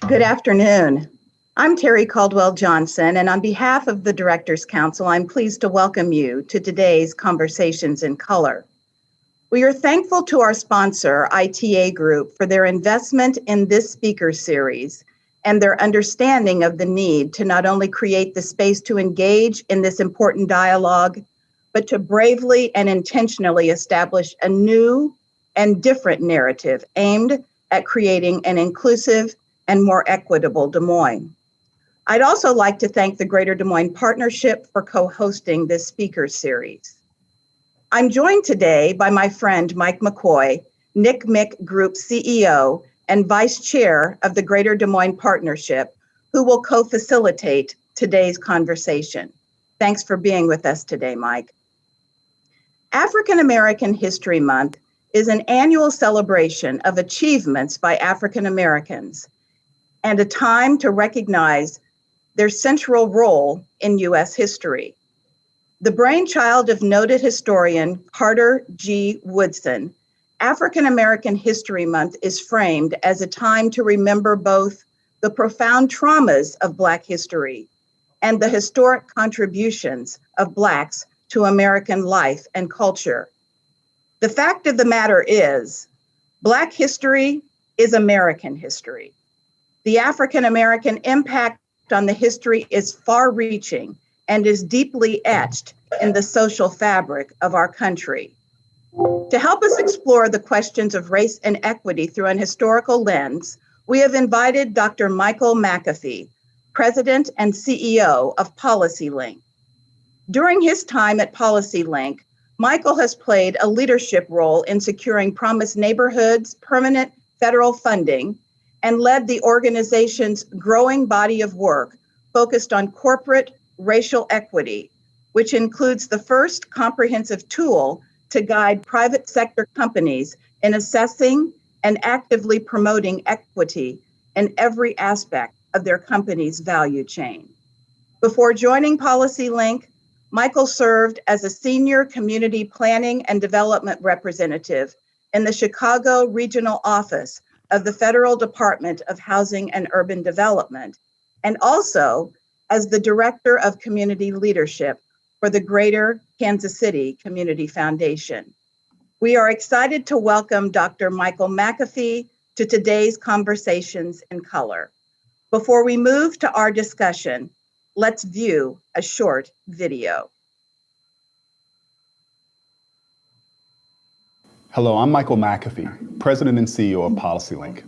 Good afternoon. I'm Terry Caldwell Johnson, and on behalf of the Directors Council, I'm pleased to welcome you to today's Conversations in Color. We are thankful to our sponsor, ITA Group, for their investment in this speaker series and their understanding of the need to not only create the space to engage in this important dialogue, but to bravely and intentionally establish a new and different narrative aimed at creating an inclusive and more equitable Des Moines. I'd also like to thank the Greater Des Moines Partnership for co-hosting this speaker series. I'm joined today by my friend Mike McCoy, NCMEC Group CEO and Vice Chair of the Greater Des Moines Partnership, who will co-facilitate today's conversation. Thanks for being with us today, Mike. African American History Month is an annual celebration of achievements by African Americans and a time to recognize their central role in U.S. history. The brainchild of noted historian Carter G. Woodson, African American History Month is framed as a time to remember both the profound traumas of Black history and the historic contributions of Blacks to American life and culture. The fact of the matter is, Black history is American history. The African American impact on the history is far-reaching and is deeply etched in the social fabric of our country. To help us explore the questions of race and equity through an historical lens, we have invited Dr. Michael McAfee, President and CEO of PolicyLink. During his time at PolicyLink, Michael has played a leadership role in securing Promised Neighborhoods permanent federal funding and led the organization's growing body of work focused on corporate racial equity, which includes the first comprehensive tool to guide private sector companies in assessing and actively promoting equity in every aspect of their company's value chain. Before joining PolicyLink, Michael served as a senior community planning and development representative in the Chicago regional office of the Federal Department of Housing and Urban Development, and also as the Director of Community Leadership for the Greater Kansas City Community Foundation. We are excited to welcome Dr. Michael McAfee to today's Conversations in Color. Before we move to our discussion, let's view a short video. Hello, I'm Michael McAfee, President and CEO of PolicyLink.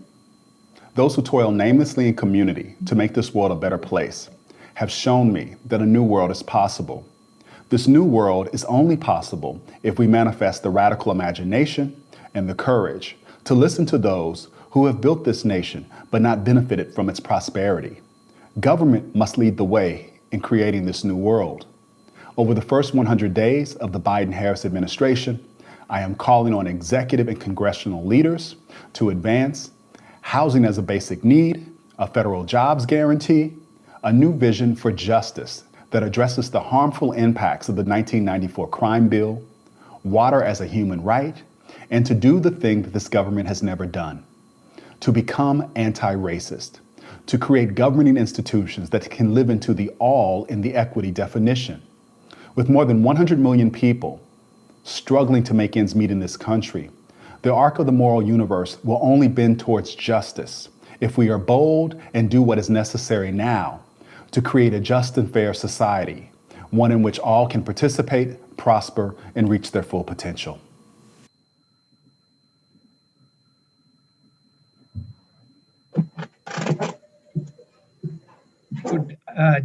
Those who toil namelessly in community to make this world a better place have shown me that a new world is possible. This new world is only possible if we manifest the radical imagination and the courage to listen to those who have built this nation but not benefited from its prosperity. Government must lead the way in creating this new world. Over the first 100 days of the Biden-Harris administration, I am calling on executive and congressional leaders to advance housing as a basic need, a federal jobs guarantee, a new vision for justice that addresses the harmful impacts of the 1994 crime bill, water as a human right, and to do the thing that this government has never done, to become anti-racist, to create governing institutions that can live into the all in the equity definition. With more than 100 million people struggling to make ends meet in this country, the arc of the moral universe will only bend towards justice if we are bold and do what is necessary now to create a just and fair society, one in which all can participate, prosper, and reach their full potential.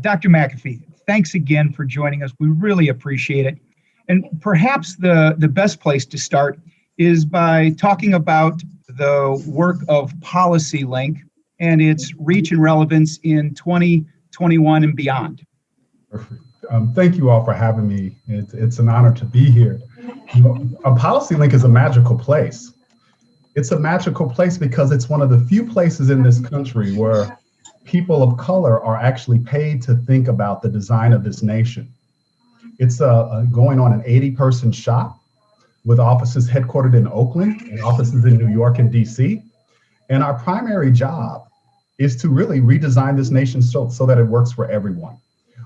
Dr. McAfee, thanks again for joining us. We really appreciate it. And perhaps the best place to start is by talking about the work of PolicyLink and its reach and relevance in 2021 and beyond. Perfect. Thank you all for having me. It's an honor to be here. PolicyLink is a magical place. It's a magical place because it's one of the few places in this country where people of color are actually paid to think about the design of this nation. It's going on an 80-person shop with offices headquartered in Oakland and offices in New York and DC. And our primary job is to really redesign this nation so that it works for everyone.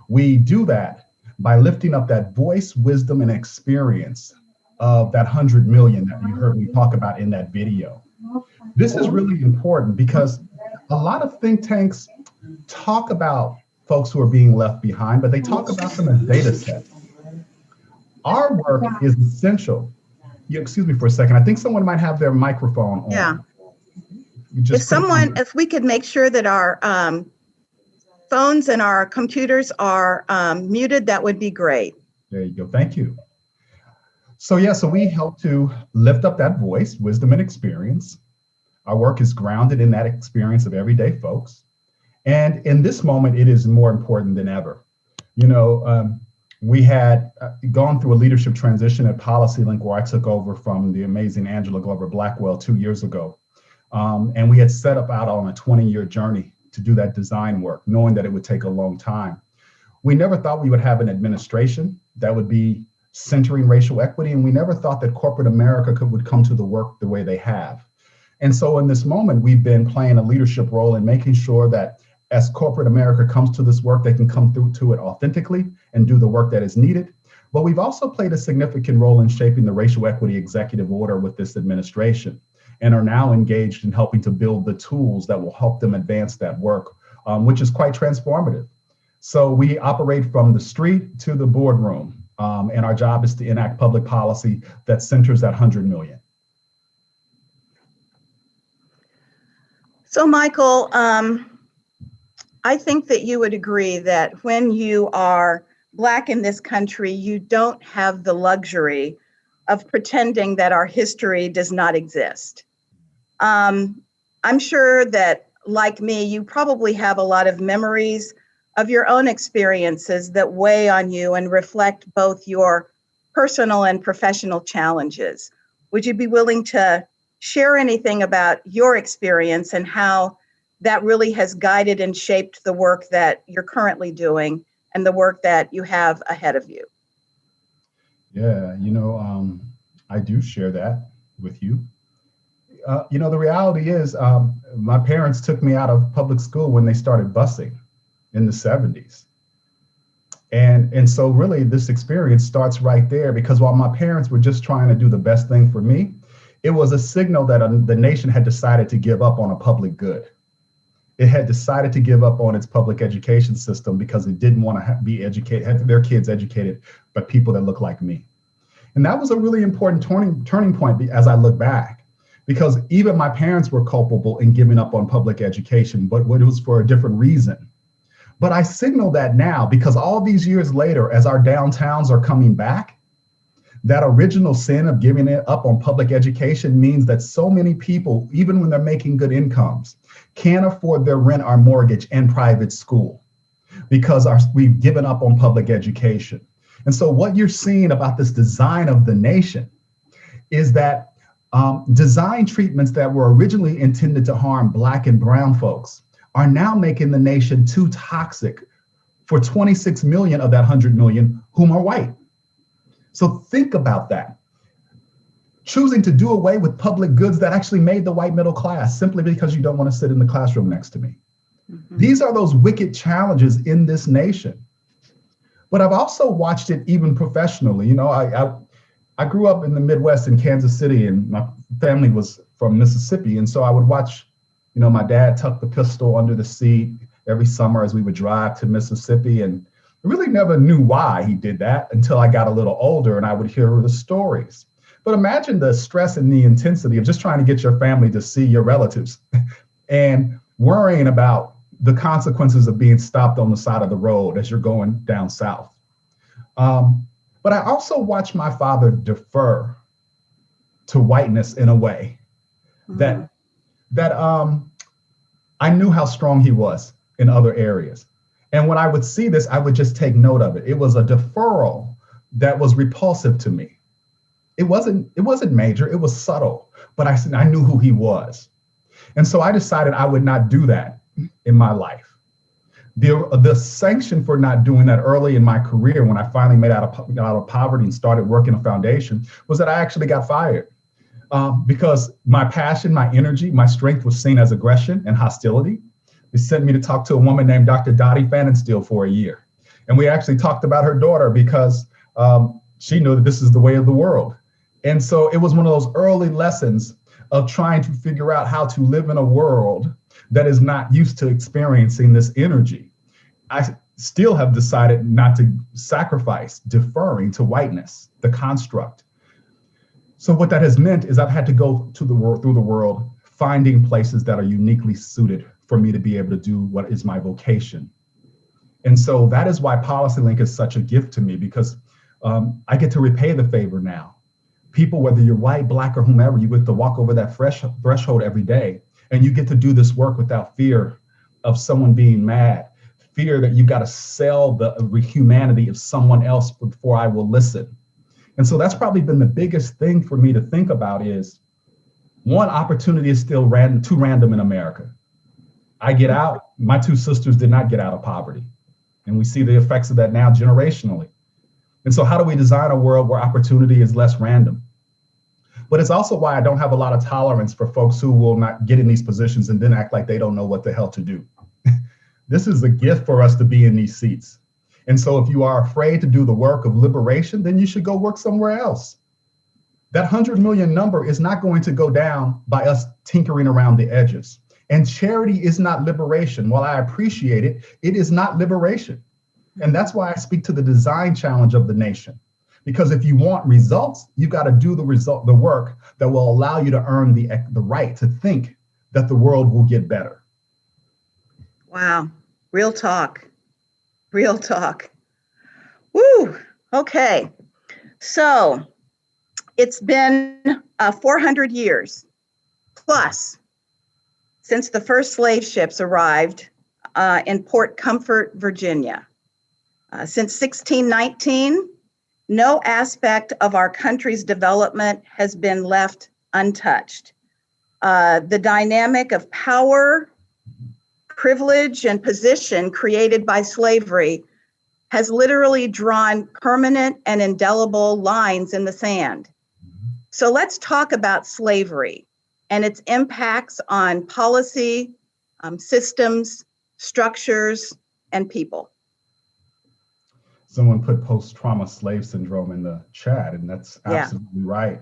We do that by lifting up that voice, wisdom, and experience of that 100 million that you heard me talk about in that video. This is really important because a lot of think tanks talk about folks who are being left behind, but they talk about them as data sets. Our work is essential. Excuse me for a second. I think someone might have their microphone on. Yeah. If we could make sure that our phones and our computers are muted, that would be great. There you go. Thank you. So we help to lift up that voice, wisdom, and experience. Our work is grounded in that experience of everyday folks. And in this moment, it is more important than ever. We had gone through a leadership transition at PolicyLink where I took over from the amazing Angela Glover Blackwell 2 years ago. And we had set out on a 20-year journey to do that design work, knowing that it would take a long time. We never thought we would have an administration that would be centering racial equity, and we never thought that corporate America would come to the work the way they have. And so in this moment, we've been playing a leadership role in making sure that as corporate America comes to this work, they can come through to it authentically and do the work that is needed. But we've also played a significant role in shaping the racial equity executive order with this administration, and are now engaged in helping to build the tools that will help them advance that work, which is quite transformative. So we operate from the street to the boardroom, and our job is to enact public policy that centers that 100 million. So Michael, I think that you would agree that when you are Black in this country, you don't have the luxury of pretending that our history does not exist. I'm sure that, like me, you probably have a lot of memories of your own experiences that weigh on you and reflect both your personal and professional challenges. Would you be willing to share anything about your experience and how that really has guided and shaped the work that you're currently doing and the work that you have ahead of you? Yeah, I do share that with you. The reality is my parents took me out of public school when they started busing in the 70s. And so really this experience starts right there, because while my parents were just trying to do the best thing for me, it was a signal that the nation had decided to give up on a public good. It had decided to give up on its public education system because it didn't want to be educated, have their kids educated by people that look like me. And that was a really important turning point as I look back, because even my parents were culpable in giving up on public education, but it was for a different reason. But I signal that now because all these years later, as our downtowns are coming back, that original sin of giving it up on public education means that so many people, even when they're making good incomes, can't afford their rent or mortgage and private school because we've given up on public education. And so what you're seeing about this design of the nation is that design treatments that were originally intended to harm Black and brown folks are now making the nation too toxic for 26 million of that 100 million whom are white. So think about that. Choosing to do away with public goods that actually made the white middle class simply because you don't want to sit in the classroom next to me. Mm-hmm. These are those wicked challenges in this nation. But I've also watched it even professionally. I grew up in the Midwest in Kansas City, and my family was from Mississippi. And so I would watch, my dad tuck the pistol under the seat every summer as we would drive to Mississippi. And I really never knew why he did that until I got a little older and I would hear the stories. But imagine the stress and the intensity of just trying to get your family to see your relatives and worrying about the consequences of being stopped on the side of the road as you're going down south. But I also watched my father defer to whiteness in a way that I knew how strong he was in other areas. And when I would see this, I would just take note of it. It was a deferral that was repulsive to me. It wasn't major, it was subtle, but I knew who he was. And so I decided I would not do that in my life. The sanction for not doing that early in my career, when I finally made out of poverty and started working a foundation, was that I actually got fired because my passion, my energy, my strength was seen as aggression and hostility. They sent me to talk to a woman named Dr. Dottie Pfannenstiel for a year. And we actually talked about her daughter because she knew that this is the way of the world. And so it was one of those early lessons of trying to figure out how to live in a world that is not used to experiencing this energy. I still have decided not to sacrifice deferring to whiteness, the construct. So what that has meant is I've had to go to through the world, finding places that are uniquely suited for me to be able to do what is my vocation. And so that is why PolicyLink is such a gift to me, because I get to repay the favor now. People, whether you're white, black, or whomever, you get to walk over that threshold every day, and you get to do this work without fear of someone being mad, fear that you got to sell the humanity of someone else before I will listen. And so that's probably been the biggest thing for me to think about is, one, opportunity is still too random in America. I get out, my two sisters did not get out of poverty. And we see the effects of that now generationally. And so how do we design a world where opportunity is less random? But it's also why I don't have a lot of tolerance for folks who will not get in these positions and then act like they don't know what the hell to do. This is a gift for us to be in these seats. And so if you are afraid to do the work of liberation, then you should go work somewhere else. That 100 million number is not going to go down by us tinkering around the edges. And charity is not liberation. While I appreciate it, it is not liberation. And that's why I speak to the design challenge of the nation. Because if you want results, you got to do the work that will allow you to earn the right to think that the world will get better. Wow. Real talk. Real talk. Woo. Okay. So it's been 400 years plus since the first slave ships arrived in Port Comfort, Virginia. Since 1619, no aspect of our country's development has been left untouched. The dynamic of power, privilege, and position created by slavery has literally drawn permanent and indelible lines in the sand. So let's talk about slavery and its impacts on policy, systems, structures, and people. Someone put post-trauma slave syndrome in the chat, and that's absolutely right.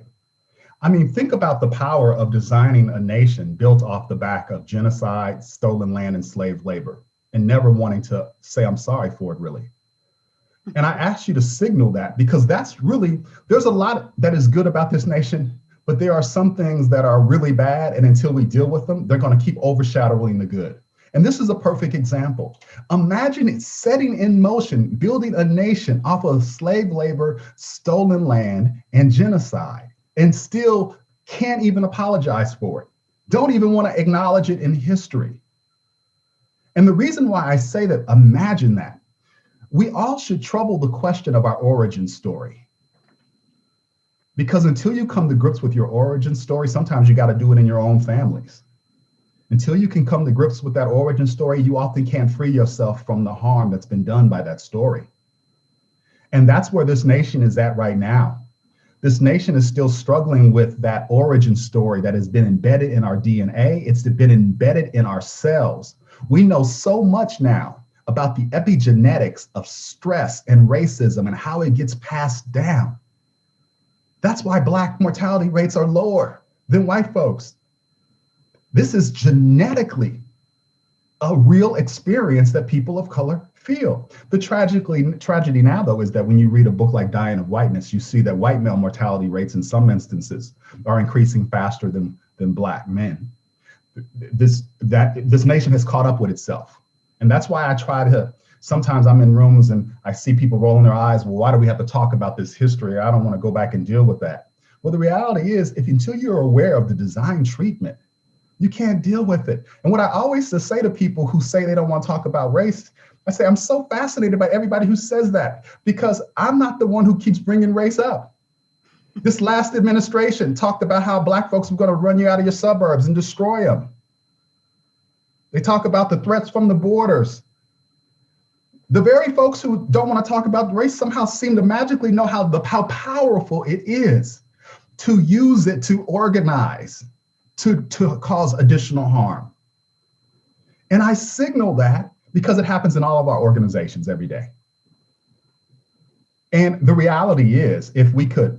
I mean, think about the power of designing a nation built off the back of genocide, stolen land, and slave labor, and never wanting to say, I'm sorry for it, really. And I ask you to signal that, because that's really, there's a lot that is good about this nation, but there are some things that are really bad, and until we deal with them, they're going to keep overshadowing the good. And this is a perfect example. Imagine it setting in motion, building a nation off of slave labor, stolen land, and genocide, and still can't even apologize for it. Don't even want to acknowledge it in history. And the reason why I say that, imagine that, we all should trouble the question of our origin story. Because until you come to grips with your origin story, sometimes you got to do it in your own families. Until you can come to grips with that origin story, you often can't free yourself from the harm that's been done by that story. And that's where this nation is at right now. This nation is still struggling with that origin story that has been embedded in our DNA. It's been embedded in our cells. We know so much now about the epigenetics of stress and racism and how it gets passed down. That's why Black mortality rates are lower than white folks. This is genetically a real experience that people of color feel. The tragedy now, though, is that when you read a book like Dying of Whiteness, you see that white male mortality rates in some instances are increasing faster than Black men. This nation has caught up with itself. And that's why I try to, sometimes I'm in rooms and I see people rolling their eyes, well, why do we have to talk about this history? I don't want to go back and deal with that. Well, the reality is, until you're aware of the design treatment, you can't deal with it. And what I always say to people who say they don't want to talk about race, I say, I'm so fascinated by everybody who says that, because I'm not the one who keeps bringing race up. This last administration talked about how Black folks were going to run you out of your suburbs and destroy them. They talk about the threats from the borders. The very folks who don't want to talk about race somehow seem to magically know how powerful it is to use it to organize, to cause additional harm. And I signal that because it happens in all of our organizations every day. And the reality is, if we could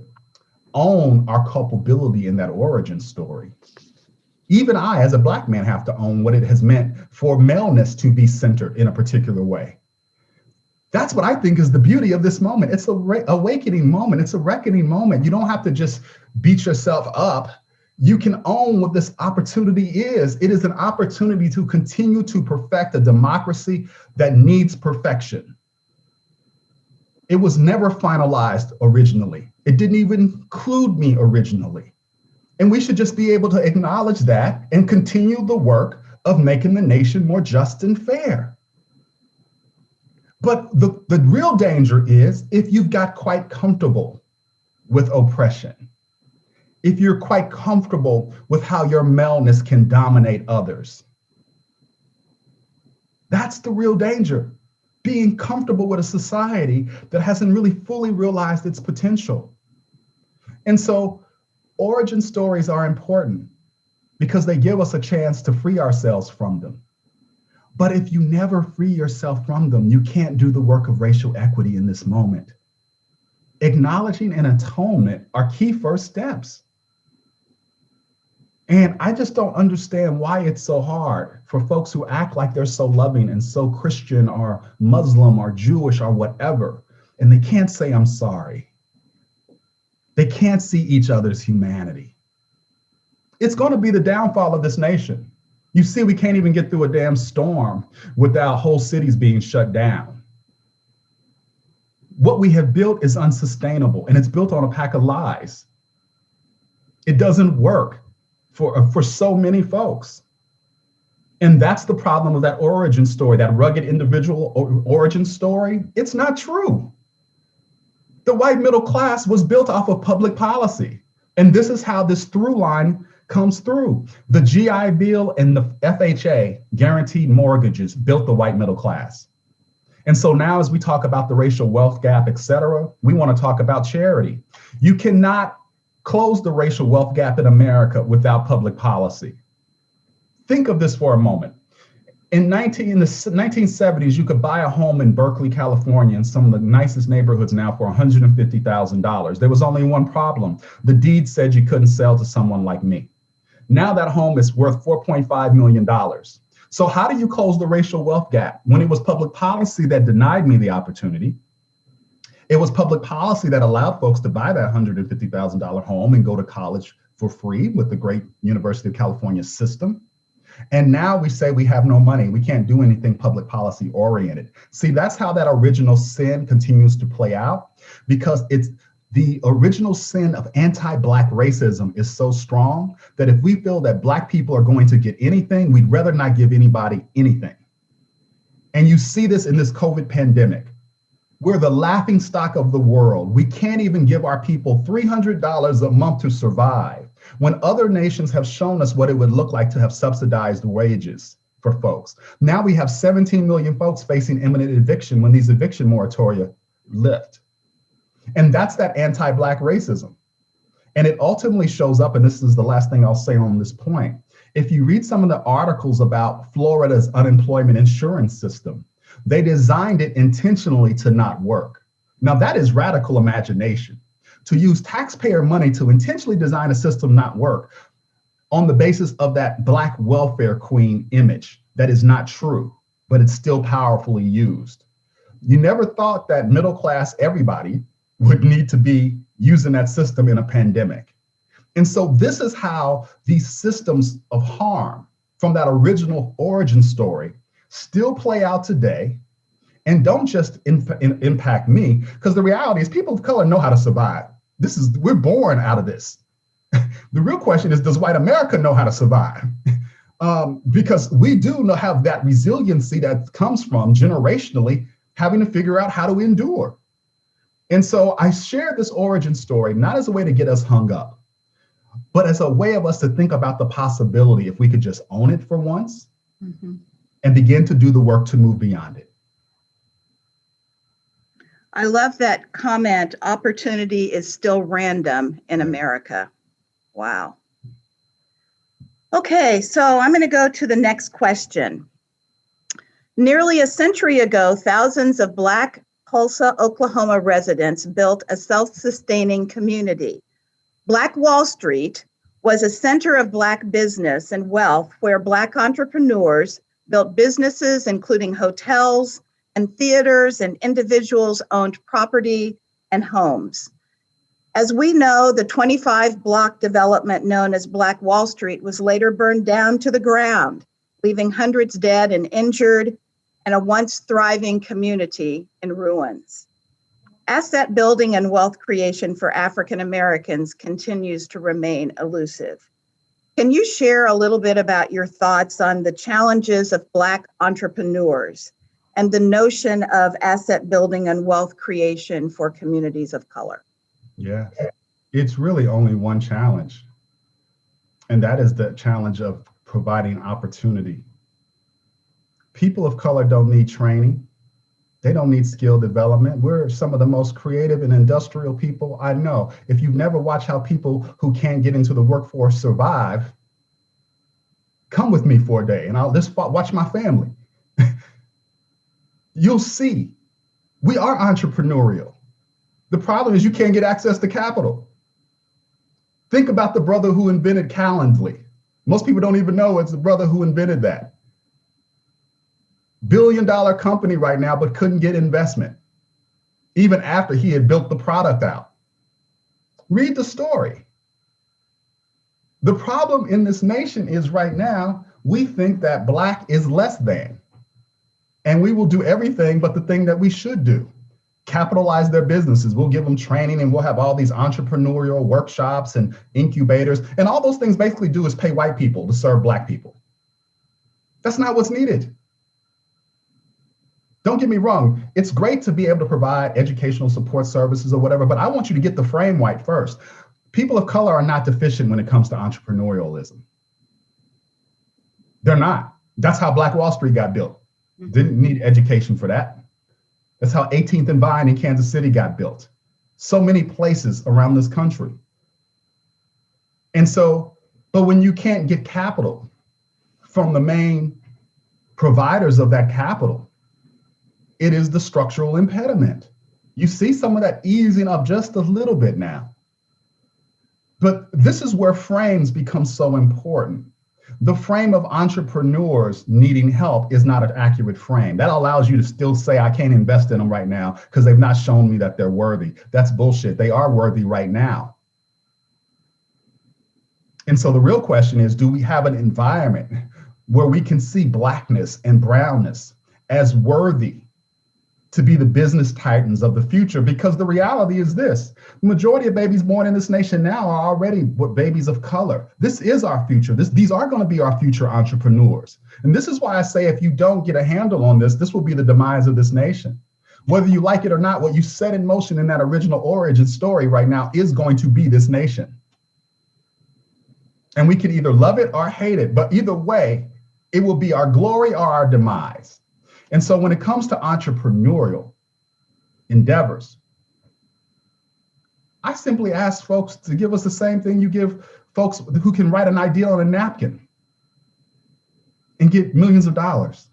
own our culpability in that origin story, even I, as a Black man, have to own what it has meant for maleness to be centered in a particular way. That's what I think is the beauty of this moment. It's a awakening moment. It's a reckoning moment. You don't have to just beat yourself up. You can own what this opportunity is. It is an opportunity to continue to perfect a democracy that needs perfection. It was never finalized originally. It didn't even include me originally. And we should just be able to acknowledge that and continue the work of making the nation more just and fair. But the real danger is if you've got quite comfortable with oppression, if you're quite comfortable with how your maleness can dominate others. That's the real danger. Being comfortable with a society that hasn't really fully realized its potential. And so origin stories are important because they give us a chance to free ourselves from them. But if you never free yourself from them, you can't do the work of racial equity in this moment. Acknowledging and atonement are key first steps. And I just don't understand why it's so hard for folks who act like they're so loving and so Christian or Muslim or Jewish or whatever, and they can't say, I'm sorry. They can't see each other's humanity. It's going to be the downfall of this nation. You see, we can't even get through a damn storm without whole cities being shut down. What we have built is unsustainable, and it's built on a pack of lies. It doesn't work for so many folks. And that's the problem of that origin story, that rugged individual origin story. It's not true. The white middle class was built off of public policy. And this is how this through line comes through. The GI Bill and the FHA, guaranteed mortgages, built the white middle class. And so now as we talk about the racial wealth gap, et cetera, we want to talk about charity. You cannot close the racial wealth gap in America without public policy. Think of this for a moment. In the 1970s, you could buy a home in Berkeley, California, in some of the nicest neighborhoods now for $150,000. There was only one problem. The deed said you couldn't sell to someone like me. Now that home is worth $4.5 million. So how do you close the racial wealth gap? When it was public policy that denied me the opportunity, it was public policy that allowed folks to buy that $150,000 home and go to college for free with the great University of California system. And now we say we have no money. We can't do anything public policy oriented. See, that's how that original sin continues to play out, because it's the original sin of anti-Black racism is so strong that if we feel that Black people are going to get anything, we'd rather not give anybody anything. And you see this in this COVID pandemic. We're the laughing stock of the world. We can't even give our people $300 a month to survive when other nations have shown us what it would look like to have subsidized wages for folks. Now we have 17 million folks facing imminent eviction when these eviction moratoria lift. And that's that anti-Black racism. And it ultimately shows up, and this is the last thing I'll say on this point. If you read some of the articles about Florida's unemployment insurance system, they designed it intentionally to not work. Now that is radical imagination. To use taxpayer money to intentionally design a system not work on the basis of that Black welfare queen image that is not true, but it's still powerfully used. You never thought that middle class everybody would need to be using that system in a pandemic. And so this is how these systems of harm from that original origin story still play out today, and don't just impact me, because the reality is people of color know how to survive. We're born out of this. The real question is, does white America know how to survive? Because we do have that resiliency that comes from generationally having to figure out how to endure. And so I share this origin story, not as a way to get us hung up, but as a way of us to think about the possibility if we could just own it for once. Mm-hmm. And begin to do the work to move beyond it. I love that comment. Opportunity is still random in America. Wow. Okay, so I'm going to go to the next question. Nearly a century ago, thousands of Black Tulsa, Oklahoma residents built a self-sustaining community. Black Wall Street was a center of Black business and wealth where Black entrepreneurs built businesses, including hotels and theaters, and individuals owned property and homes. As we know, the 25-block development known as Black Wall Street was later burned down to the ground, leaving hundreds dead and injured, and a once thriving community in ruins. Asset building and wealth creation for African Americans continues to remain elusive. Can you share a little bit about your thoughts on the challenges of Black entrepreneurs and the notion of asset building and wealth creation for communities of color? Yeah, it's really only one challenge, and that is the challenge of providing opportunity. People of color don't need training. They don't need skill development. We're some of the most creative and industrial people I know. If you've never watched how people who can't get into the workforce survive, come with me for a day and I'll just watch my family. You'll see we are entrepreneurial. The problem is you can't get access to capital. Think about the brother who invented Calendly. Most people don't even know it's the brother who invented that. Billion-dollar company right now, but couldn't get investment, even after he had built the product out. Read the story. The problem in this nation is right now, we think that Black is less than, and we will do everything but the thing that we should do. Capitalize their businesses. We'll give them training and we'll have all these entrepreneurial workshops and incubators, and all those things basically do is pay white people to serve Black people. That's not what's needed. Don't get me wrong, it's great to be able to provide educational support services or whatever, but I want you to get the frame right first. People of color are not deficient when it comes to entrepreneurialism. They're not. That's how Black Wall Street got built. Didn't need education for that. That's how 18th and Vine in Kansas City got built. So many places around this country. And so, but when you can't get capital from the main providers of that capital, it is the structural impediment. You see some of that easing up just a little bit now. But this is where frames become so important. The frame of entrepreneurs needing help is not an accurate frame. That allows you to still say, I can't invest in them right now because they've not shown me that they're worthy. That's bullshit. They are worthy right now. And so the real question is, do we have an environment where we can see Blackness and brownness as worthy to be the business titans of the future? Because the reality is this: the majority of babies born in this nation now are already babies of color. This is our future. These are going to be our future entrepreneurs. And this is why I say, if you don't get a handle on this, this will be the demise of this nation. Whether you like it or not, what you set in motion in that original origin story right now is going to be this nation. And we can either love it or hate it, but either way, it will be our glory or our demise. And so when it comes to entrepreneurial endeavors, I simply ask folks to give us the same thing you give folks who can write an idea on a napkin and get millions of dollars.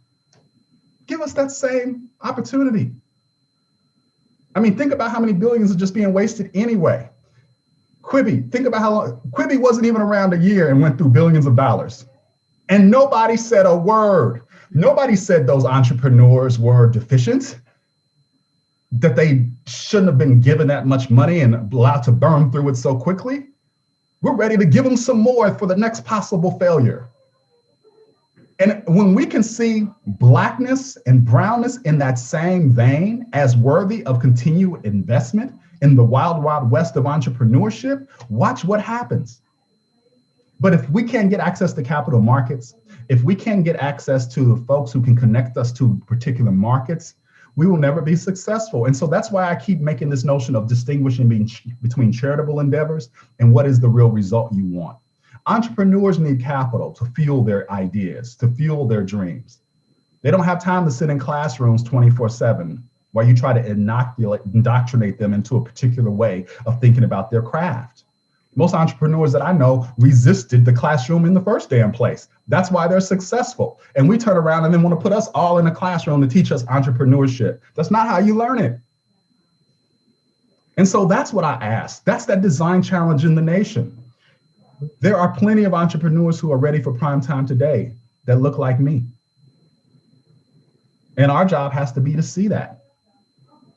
Give us that same opportunity. I mean, think about how many billions are just being wasted anyway. Quibi, think about how long, Quibi wasn't even around a year and went through billions of dollars. And nobody said a word. Nobody said those entrepreneurs were deficient, that they shouldn't have been given that much money and allowed to burn through it so quickly. We're ready to give them some more for the next possible failure. And when we can see Blackness and brownness in that same vein as worthy of continued investment in the wild, wild west of entrepreneurship, watch what happens. But if we can't get access to capital markets, if we can't get access to the folks who can connect us to particular markets, we will never be successful. And so that's why I keep making this notion of distinguishing between charitable endeavors and what is the real result you want. Entrepreneurs need capital to fuel their ideas, to fuel their dreams. They don't have time to sit in classrooms 24/7 while you try to indoctrinate them into a particular way of thinking about their craft. Most entrepreneurs that I know resisted the classroom in the first damn place. That's why they're successful. And we turn around and then want to put us all in a classroom to teach us entrepreneurship. That's not how you learn it. And so that's what I ask. That's that design challenge in the nation. There are plenty of entrepreneurs who are ready for prime time today that look like me. And our job has to be to see that.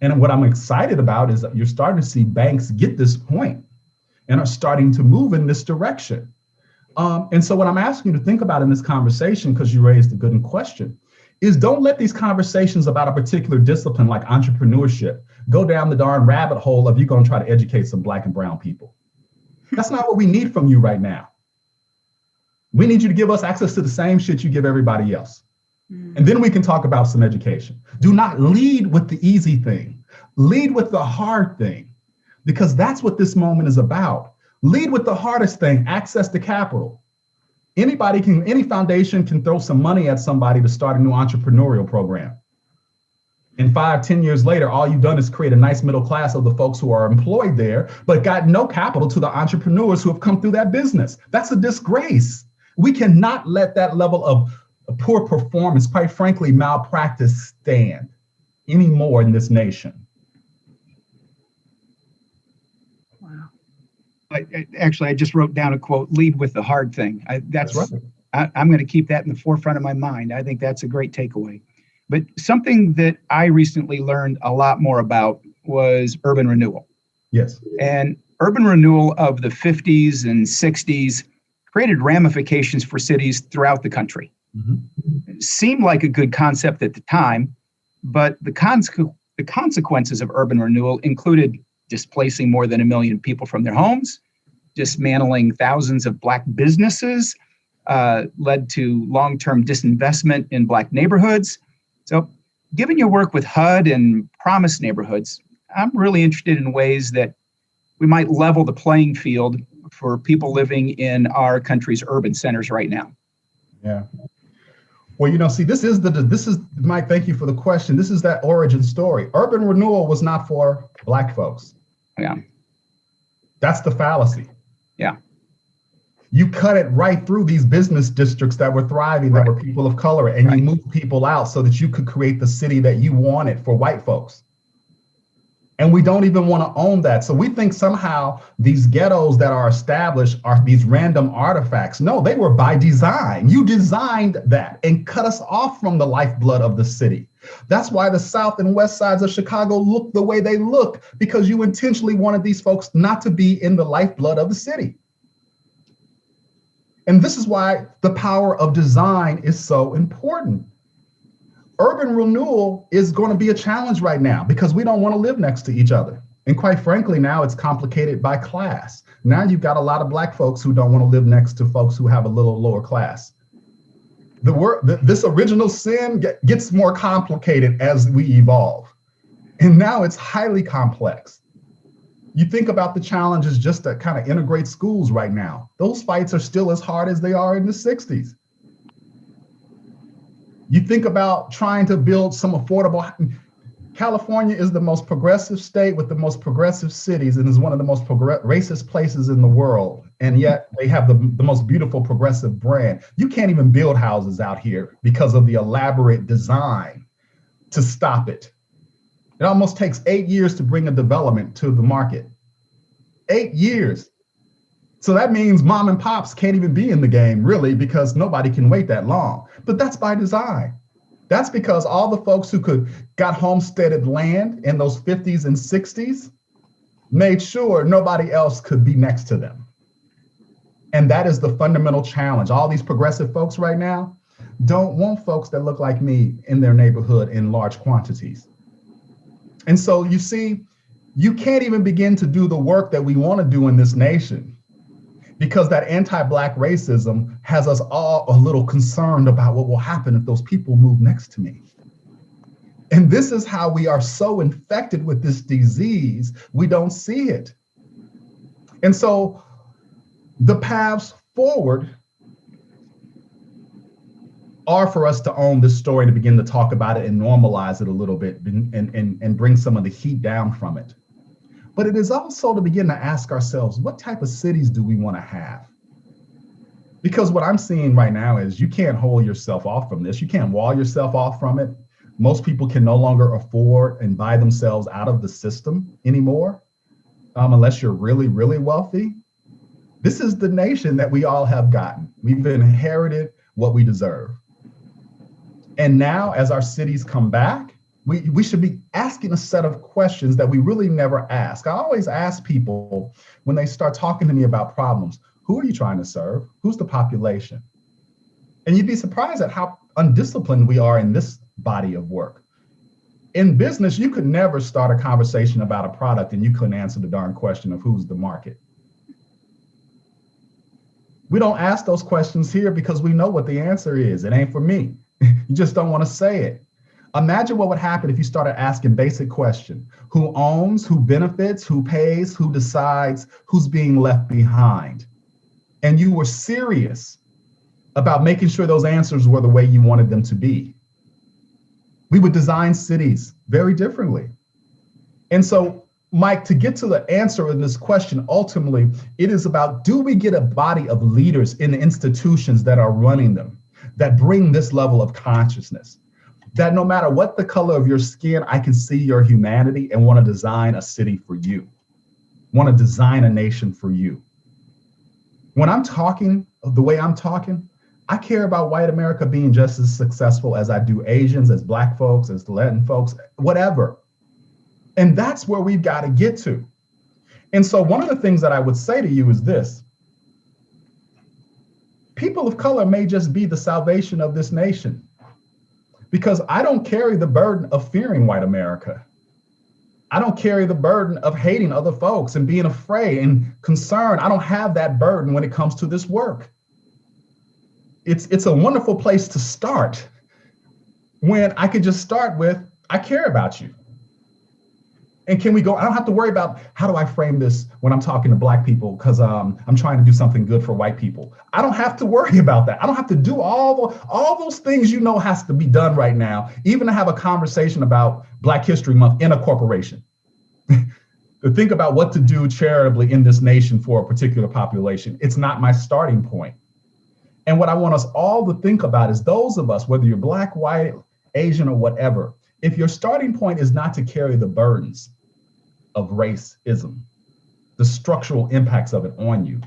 And what I'm excited about is that you're starting to see banks get this point and are starting to move in this direction. And so what I'm asking you to think about in this conversation, because you raised a good question, is don't let these conversations about a particular discipline like entrepreneurship go down the darn rabbit hole of you going to try to educate some Black and brown people. That's not what we need from you right now. We need you to give us access to the same shit you give everybody else. And then we can talk about some education. Do not lead with the easy thing. Lead with the hard thing, because that's what this moment is about. Lead with the hardest thing, access to capital. Any foundation can throw some money at somebody to start a new entrepreneurial program. And 5-10 years later, all you've done is create a nice middle class of the folks who are employed there, but got no capital to the entrepreneurs who have come through that business. That's a disgrace. We cannot let that level of poor performance, quite frankly, malpractice stand anymore in this nation. Wow. I just wrote down a quote, lead with the hard thing. That's right. I'm going to keep that in the forefront of my mind. I think that's a great takeaway. But something that I recently learned a lot more about was urban renewal. Yes. And urban renewal of the 50s and 60s created ramifications for cities throughout the country. Mm-hmm. It seemed like a good concept at the time, but the consequences of urban renewal included displacing more than 1 million people from their homes, dismantling thousands of Black businesses, led to long-term disinvestment in Black neighborhoods. So given your work with HUD and Promise neighborhoods, I'm really interested in ways that we might level the playing field for people living in our country's urban centers right now. Yeah. Well, see, this is Mike, thank you for the question. This is that origin story. Urban renewal was not for Black folks. Yeah. That's the fallacy. Yeah. You cut it right through these business districts that were thriving, that were people of color, and you moved people out so that you could create the city that you wanted for white folks. And we don't even want to own that. So we think somehow these ghettos that are established are these random artifacts. No, they were by design. You designed that and cut us off from the lifeblood of the city. That's why the South and West sides of Chicago look the way they look, because you intentionally wanted these folks not to be in the lifeblood of the city. And this is why the power of design is so important. Urban renewal is going to be a challenge right now because we don't want to live next to each other. And quite frankly, now it's complicated by class. Now you've got a lot of Black folks who don't want to live next to folks who have a little lower class. This original sin gets more complicated as we evolve. And now it's highly complex. You think about the challenges just to kind of integrate schools right now. Those fights are still as hard as they are in the 60s. You think about trying to build some affordable. California is the most progressive state with the most progressive cities and is one of the most racist places in the world. And yet they have the most beautiful progressive brand. You can't even build houses out here because of the elaborate design to stop it. It almost takes 8 years to bring a development to the market. 8 years. So that means mom and pops can't even be in the game, really, because nobody can wait that long. But that's by design. That's because all the folks who got homesteaded land in those 50s and 60s made sure nobody else could be next to them. And that is the fundamental challenge. All these progressive folks right now don't want folks that look like me in their neighborhood in large quantities. And so you see, you can't even begin to do the work that we want to do in this nation because that anti-Black racism has us all a little concerned about what will happen if those people move next to me. And this is how we are so infected with this disease, we don't see it. And so the paths forward are for us to own this story, to begin to talk about it and normalize it a little bit and bring some of the heat down from it. But it is also to begin to ask ourselves, what type of cities do we want to have? Because what I'm seeing right now is you can't hold yourself off from this. You can't wall yourself off from it. Most people can no longer afford and buy themselves out of the system anymore, unless you're really, really wealthy. This is the nation that we all have gotten. We've inherited what we deserve. And now as our cities come back, we should be asking a set of questions that we really never ask. I always ask people when they start talking to me about problems, who are you trying to serve? Who's the population? And you'd be surprised at how undisciplined we are in this body of work. In business, you could never start a conversation about a product and you couldn't answer the darn question of who's the market. We don't ask those questions here because we know what the answer is. It ain't for me. You just don't want to say it. Imagine what would happen if you started asking basic questions. Who owns, who benefits, who pays, who decides, who's being left behind? And you were serious about making sure those answers were the way you wanted them to be. We would design cities very differently. And so, Mike, to get to the answer in this question, ultimately, it is about, do we get a body of leaders in the institutions that are running them, that bring this level of consciousness? That no matter what the color of your skin, I can see your humanity and want to design a city for you, want to design a nation for you. When I'm talking the way I'm talking, I care about white America being just as successful as I do Asians, as Black folks, as Latin folks, whatever. And that's where we've got to get to. And so one of the things that I would say to you is this: people of color may just be the salvation of this nation. Because I don't carry the burden of fearing white America. I don't carry the burden of hating other folks and being afraid and concerned. I don't have that burden when it comes to this work. It's a wonderful place to start when I could just start with, I care about you. And can we go, I don't have to worry about how do I frame this when I'm talking to Black people because I'm trying to do something good for white people. I don't have to worry about that. I don't have to do all those things has to be done right now, even to have a conversation about Black History Month in a corporation. To think about what to do charitably in this nation for a particular population. It's not my starting point. And what I want us all to think about is those of us, whether you're Black, white, Asian, or whatever, if your starting point is not to carry the burdens of racism, the structural impacts of it on you,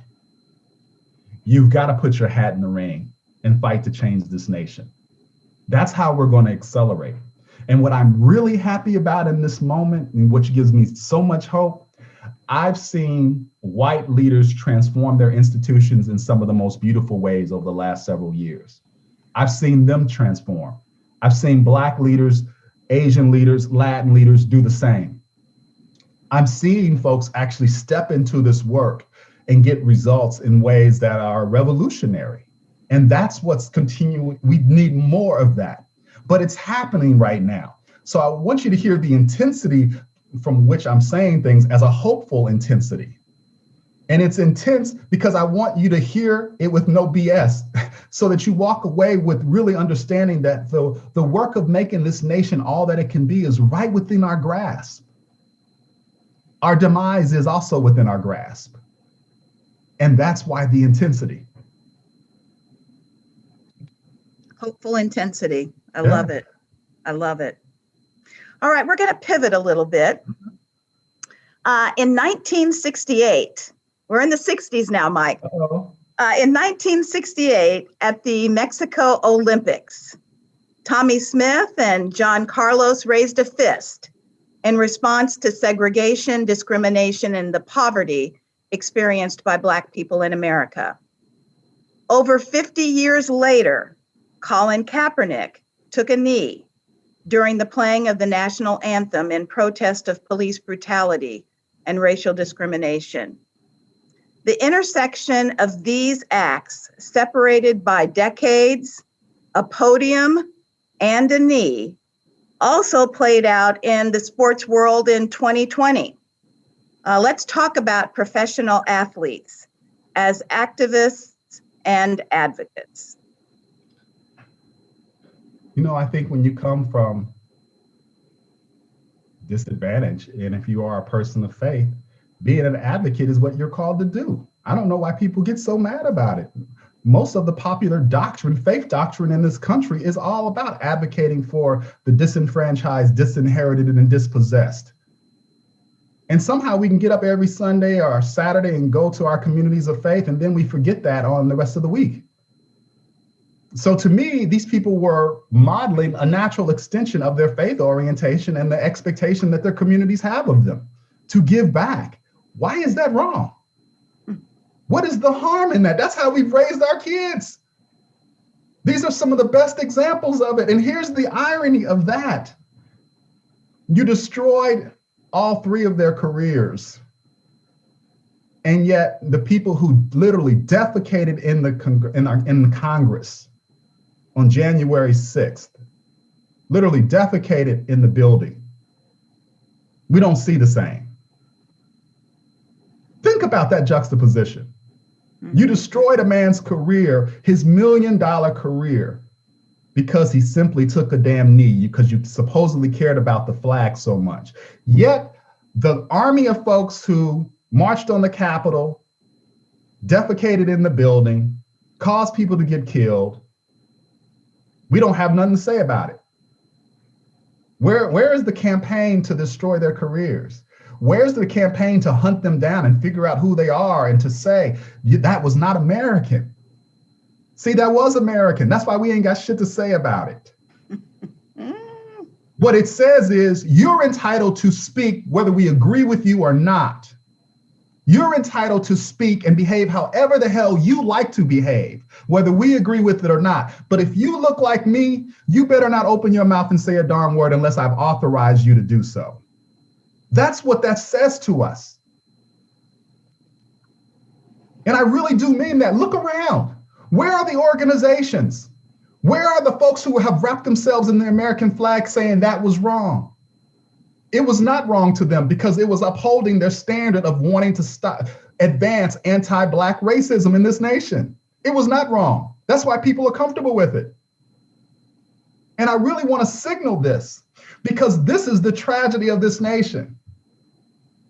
you've got to put your hat in the ring and fight to change this nation. That's how we're going to accelerate. And what I'm really happy about in this moment, and which gives me so much hope, I've seen white leaders transform their institutions in some of the most beautiful ways over the last several years. I've seen them transform. I've seen Black leaders, Asian leaders, Latin leaders do the same. I'm seeing folks actually step into this work and get results in ways that are revolutionary. And that's what's continuing. We need more of that, but it's happening right now. So I want you to hear the intensity from which I'm saying things as a hopeful intensity. And it's intense because I want you to hear it with no BS so that you walk away with really understanding that the work of making this nation all that it can be is right within our grasp. Our demise is also within our grasp. And that's why the intensity. Hopeful intensity. I love it. I love it. All right, we're going to pivot a little bit. In 1968, we're in the 60s now, Mike. In 1968, at the Mexico Olympics, Tommy Smith and John Carlos raised a fist in response to segregation, discrimination, and the poverty experienced by Black people in America. Over 50 years later, Colin Kaepernick took a knee during the playing of the national anthem in protest of police brutality and racial discrimination. The intersection of these acts, separated by decades, a podium, and a knee, also played out in the sports world in 2020. Let's talk about professional athletes as activists and advocates. You know, I think when you come from disadvantage, and if you are a person of faith, being an advocate is what you're called to do. I don't know why people get so mad about it. Most of the popular doctrine, faith doctrine in this country is all about advocating for the disenfranchised, disinherited, and dispossessed. And somehow we can get up every Sunday or Saturday and go to our communities of faith, and then we forget that on the rest of the week. So to me, these people were modeling a natural extension of their faith orientation and the expectation that their communities have of them to give back. Why is that wrong? What is the harm in that? That's how we've raised our kids. These are some of the best examples of it. And here's the irony of that. You destroyed all three of their careers. And yet the people who literally defecated in the Congress on January 6th, literally defecated in the building, we don't see the same. Think about that juxtaposition. You destroyed a man's career, his $1 million career, because he simply took a damn knee because you supposedly cared about the flag so much. Yet the army of folks who marched on the Capitol, defecated in the building, caused people to get killed, we don't have nothing to say about it. Where is the campaign to destroy their careers? Where's the campaign to hunt them down and figure out who they are and to say, that was not American? See, that was American. That's why we ain't got shit to say about it. What it says is you're entitled to speak whether we agree with you or not. You're entitled to speak and behave however the hell you like to behave, whether we agree with it or not. But if you look like me, you better not open your mouth and say a darn word unless I've authorized you to do so. That's what that says to us. And I really do mean that. Look around. Where are the organizations? Where are the folks who have wrapped themselves in the American flag saying that was wrong? It was not wrong to them because it was upholding their standard of wanting to advance anti-Black racism in this nation. It was not wrong. That's why people are comfortable with it. And I really want to signal this because this is the tragedy of this nation.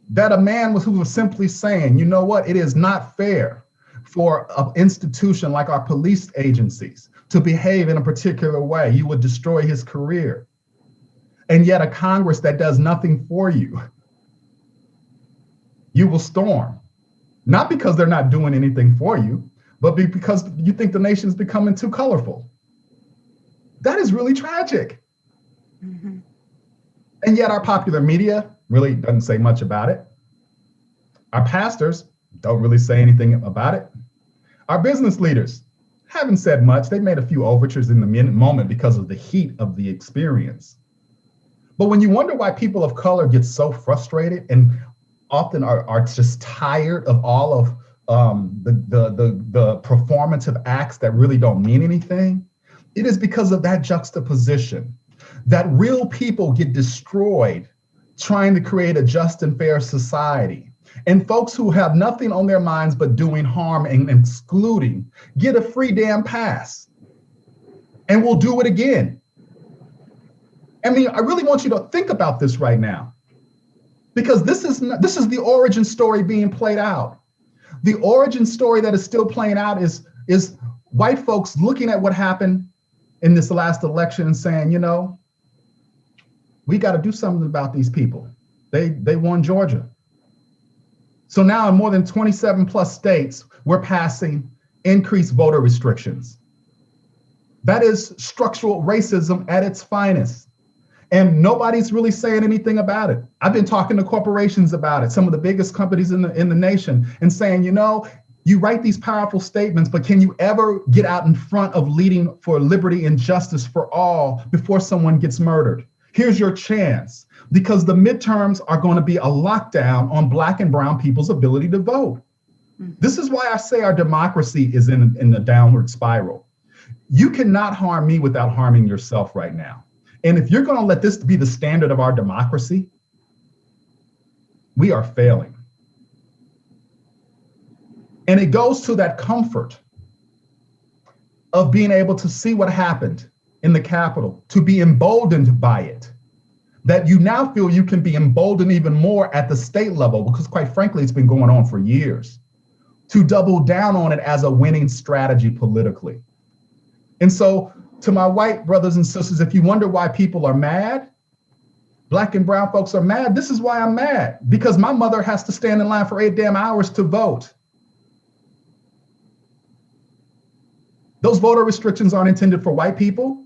That a man who was simply saying, you know what, it is not fair for an institution like our police agencies to behave in a particular way. You would destroy his career. And yet a Congress that does nothing for you, you will storm. Not because they're not doing anything for you, but because you think the nation is becoming too colorful. That is really tragic. Mm-hmm. And yet our popular media really doesn't say much about it. Our pastors don't really say anything about it. Our business leaders haven't said much. They made a few overtures in the moment because of the heat of the experience. But when you wonder why people of color get so frustrated and often are just tired of all of the performative acts that really don't mean anything, it is because of that juxtaposition, that real people get destroyed trying to create a just and fair society. And folks who have nothing on their minds but doing harm and excluding get a free damn pass. And we'll do it again. I mean, I really want you to think about this right now, because this is the origin story being played out. The origin story that is still playing out is white folks looking at what happened in this last election and saying, you know, we got to do something about these people. They won Georgia. So now in more than 27 plus states, we're passing increased voter restrictions. That is structural racism at its finest. And nobody's really saying anything about it. I've been talking to corporations about it, some of the biggest companies in the nation, and saying, you know, you write these powerful statements, but can you ever get out in front of leading for liberty and justice for all before someone gets murdered? Here's your chance, because the midterms are going to be a lockdown on Black and brown people's ability to vote. This is why I say our democracy is in a downward spiral. You cannot harm me without harming yourself right now. And if you're going to let this be the standard of our democracy, we are failing. And it goes to that comfort of being able to see what happened in the Capitol, to be emboldened by it, that you now feel you can be emboldened even more at the state level, because quite frankly, it's been going on for years, to double down on it as a winning strategy politically. And so to my white brothers and sisters, if you wonder why people are mad, Black and brown folks are mad, this is why I'm mad, because my mother has to stand in line for 8 damn hours to vote. Those voter restrictions aren't intended for white people.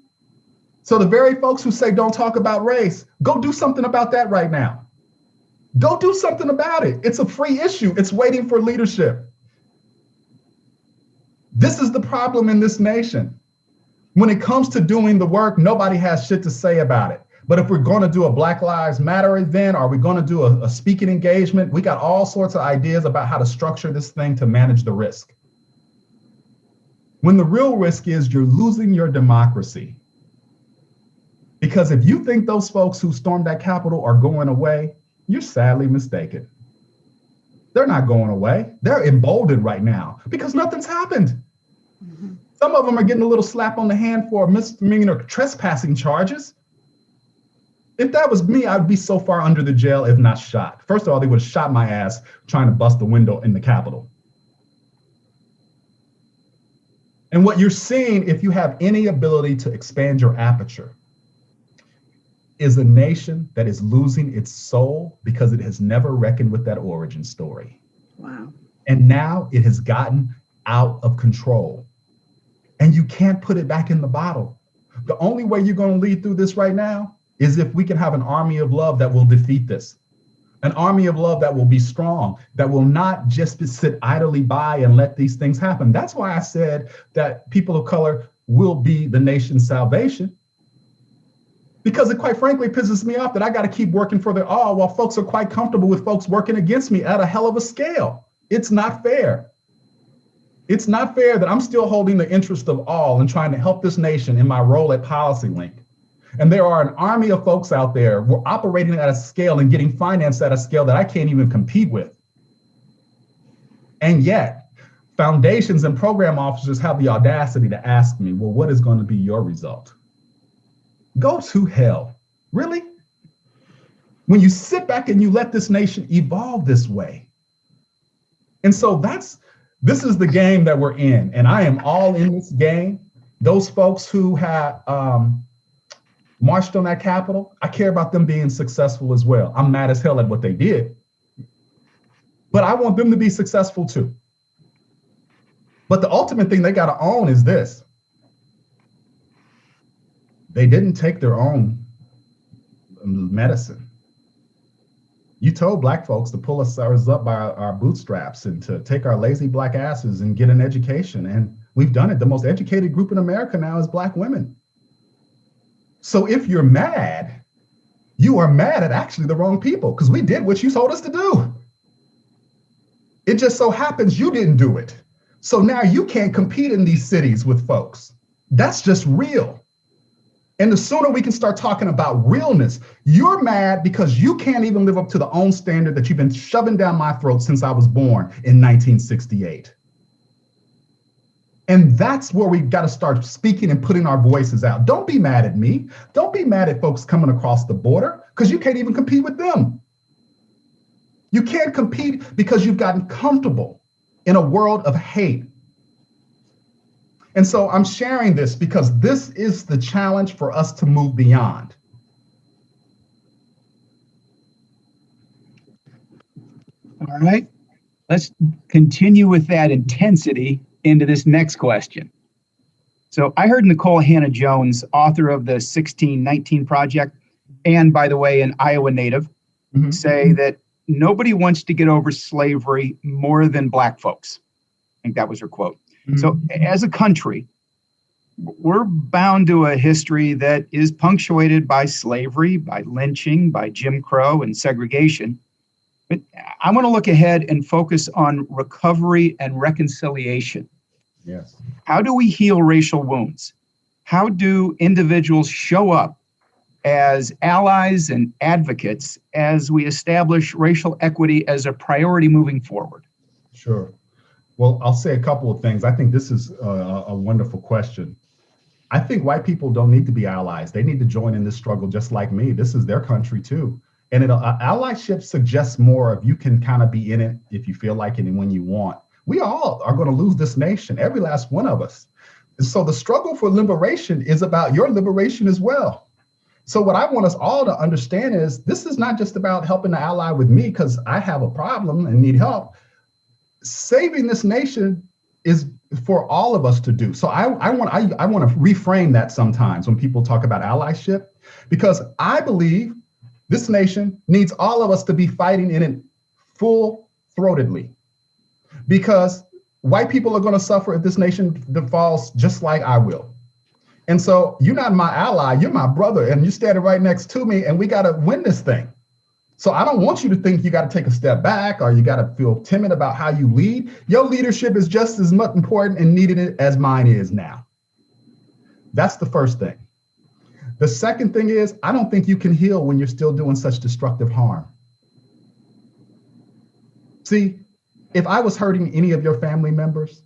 So the very folks who say don't talk about race, go do something about that right now. Go do something about it. It's a free issue. It's waiting for leadership. This is the problem in this nation. When it comes to doing the work, nobody has shit to say about it. But if we're going to do a Black Lives Matter event, or we're going to do a speaking engagement, we got all sorts of ideas about how to structure this thing to manage the risk. When the real risk is you're losing your democracy. Because if you think those folks who stormed that Capitol are going away, you're sadly mistaken. They're not going away. They're emboldened right now because nothing's happened. Mm-hmm. Some of them are getting a little slap on the hand for misdemeanor trespassing charges. If that was me, I'd be so far under the jail, if not shot. First of all, they would have shot my ass trying to bust the window in the Capitol. And what you're seeing, if you have any ability to expand your aperture, is a nation that is losing its soul because it has never reckoned with that origin story. Wow. And now it has gotten out of control. And you can't put it back in the bottle. The only way you're going to lead through this right now is if we can have an army of love that will defeat this. An army of love that will be strong, that will not just sit idly by and let these things happen. That's why I said that people of color will be the nation's salvation. Because it quite frankly pisses me off that I got to keep working for the all while folks are quite comfortable with folks working against me at a hell of a scale. It's not fair. It's not fair that I'm still holding the interest of all and trying to help this nation in my role at PolicyLink. And there are an army of folks out there who are operating at a scale and getting financed at a scale that I can't even compete with. And yet, foundations and program officers have the audacity to ask me, well, what is going to be your result? Go to hell. Really? When you sit back and you let this nation evolve this way. And so this is the game that we're in. And I am all in this game. Those folks who have marched on that Capitol, I care about them being successful as well. I'm mad as hell at what they did, but I want them to be successful too. But the ultimate thing they got to own is this. They didn't take their own medicine. You told Black folks to pull us up by our bootstraps and to take our lazy Black asses and get an education. And we've done it. The most educated group in America now is Black women. So if you're mad, you are mad at actually the wrong people, because we did what you told us to do. It just so happens you didn't do it. So now you can't compete in these cities with folks. That's just real. And the sooner we can start talking about realness, you're mad because you can't even live up to the own standard that you've been shoving down my throat since I was born in 1968. And that's where we got to start speaking and putting our voices out. Don't be mad at me. Don't be mad at folks coming across the border because you can't even compete with them. You can't compete because you've gotten comfortable in a world of hate. And so I'm sharing this because this is the challenge for us to move beyond. All right, let's continue with that intensity into this next question. So I heard Nicole Hannah-Jones, author of the 1619 Project, and by the way, an Iowa native, say that nobody wants to get over slavery more than Black folks. I think that was her quote. So as a country, we're bound to a history that is punctuated by slavery, by lynching, by Jim Crow and segregation. But I want to look ahead and focus on recovery and reconciliation. Yes. How do we heal racial wounds? How do individuals show up as allies and advocates as we establish racial equity as a priority moving forward? Sure. Well, I'll say a couple of things. I think this is a wonderful question. I think white people don't need to be allies. They need to join in this struggle just like me. This is their country too. And allyship suggests more of you can kind of be in it if you feel like it and when you want. We all are going to lose this nation, every last one of us. And so the struggle for liberation is about your liberation as well. So what I want us all to understand is this is not just about helping to ally with me because I have a problem and need help. Saving this nation is for all of us to do. So I want to reframe that sometimes when people talk about allyship, because I believe this nation needs all of us to be fighting in it full-throatedly, because white people are going to suffer if this nation falls just like I will. And so you're not my ally, you're my brother, and you're standing right next to me, and we got to win this thing. So I don't want you to think you got to take a step back or you got to feel timid about how you lead. Your leadership is just as much important and needed as mine is now. That's the first thing. The second thing is, I don't think you can heal when you're still doing such destructive harm. See, if I was hurting any of your family members,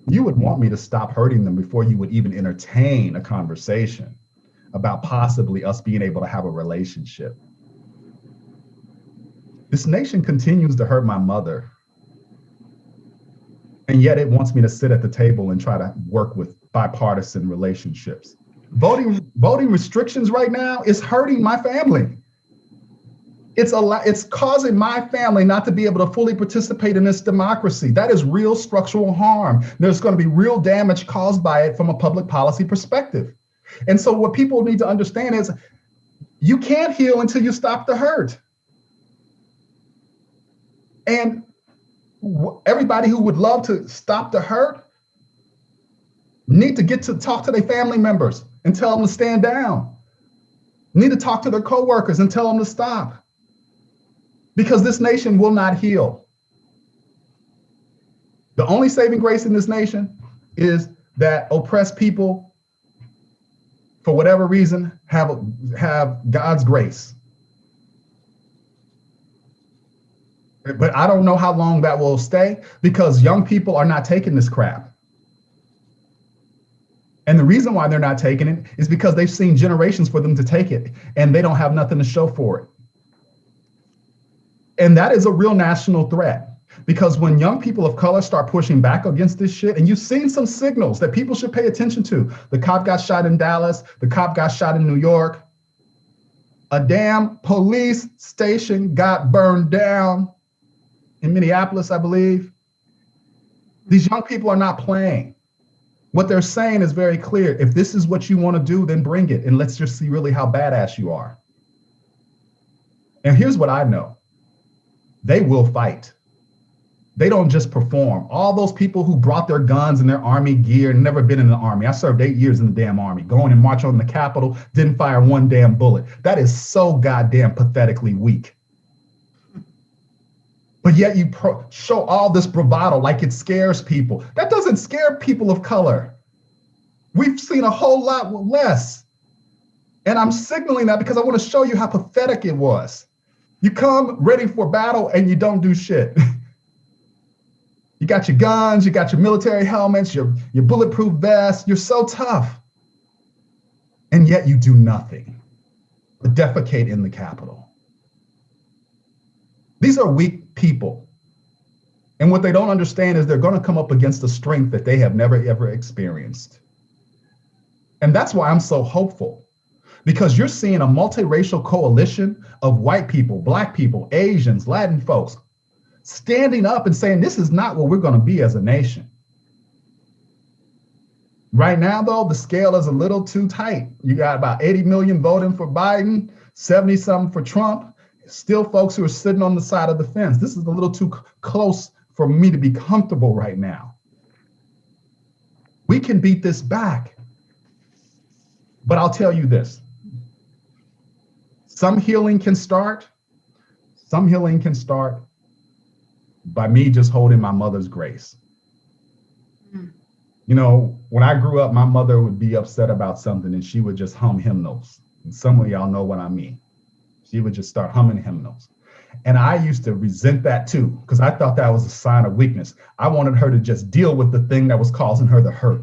you would want me to stop hurting them before you would even entertain a conversation about possibly us being able to have a relationship. This nation continues to hurt my mother, and yet it wants me to sit at the table and try to work with bipartisan relationships. Voting restrictions right now is hurting my family. It's causing my family not to be able to fully participate in this democracy. That is real structural harm. There's going to be real damage caused by it from a public policy perspective. And so what people need to understand is you can't heal until you stop the hurt. And everybody who would love to stop the hurt need to get to talk to their family members and tell them to stand down. Need to talk to their coworkers and tell them to stop. Because this nation will not heal. The only saving grace in this nation is that oppressed people, for whatever reason, have God's grace. But I don't know how long that will stay, because young people are not taking this crap. And the reason why they're not taking it is because they've seen generations for them to take it, and they don't have nothing to show for it. And that is a real national threat, because when young people of color start pushing back against this shit, and you've seen some signals that people should pay attention to. The cop got shot in Dallas, the cop got shot in New York. A damn police station got burned down in Minneapolis, I believe. These young people are not playing. What they're saying is very clear. If this is what you want to do, then bring it. And let's just see really how badass you are. And here's what I know. They will fight. They don't just perform. All those people who brought their guns and their army gear, never been in the army. I served 8 years in the damn army, going and march on the Capitol, didn't fire one damn bullet. That is so goddamn pathetically weak. But yet you show all this bravado like it scares people. That doesn't scare people of color. We've seen a whole lot less. And I'm signaling that because I want to show you how pathetic it was. You come ready for battle and you don't do shit. You got your guns, you got your military helmets, your bulletproof vests. You're so tough. And yet you do nothing but defecate in the Capitol. These are weak people. And what they don't understand is they're going to come up against a strength that they have never, ever experienced. And that's why I'm so hopeful, because you're seeing a multiracial coalition of white people, Black people, Asians, Latin folks, standing up and saying, this is not what we're going to be as a nation. Right now, though, the scale is a little too tight. You got about 80 million voting for Biden, 70-something for Trump. Still folks who are sitting on the side of the fence. This is a little too close for me to be comfortable right now. We can beat this back. But I'll tell you this. Some healing can start by me just holding my mother's grace. You know, when I grew up, my mother would be upset about something and she would just hum hymnals. And some of y'all know what I mean. She would just start humming hymnals. And I used to resent that too, because I thought that was a sign of weakness. I wanted her to just deal with the thing that was causing her the hurt.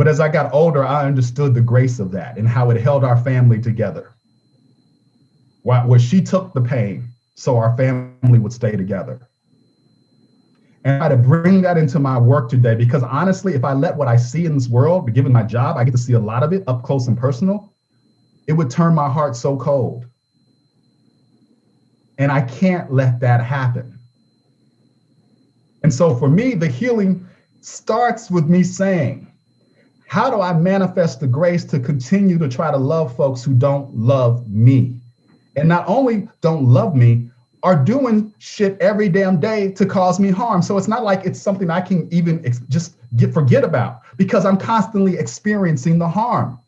But as I got older, I understood the grace of that and how it held our family together. Where she took the pain so our family would stay together. And I try to bring that into my work today, because honestly, if I let what I see in this world, given my job, I get to see a lot of it up close and personal, it would turn my heart so cold. And I can't let that happen. And so for me, the healing starts with me saying, how do I manifest the grace to continue to try to love folks who don't love me? And not only don't love me, are doing shit every damn day to cause me harm. So it's not like it's something I can even just forget about, because I'm constantly experiencing the harm.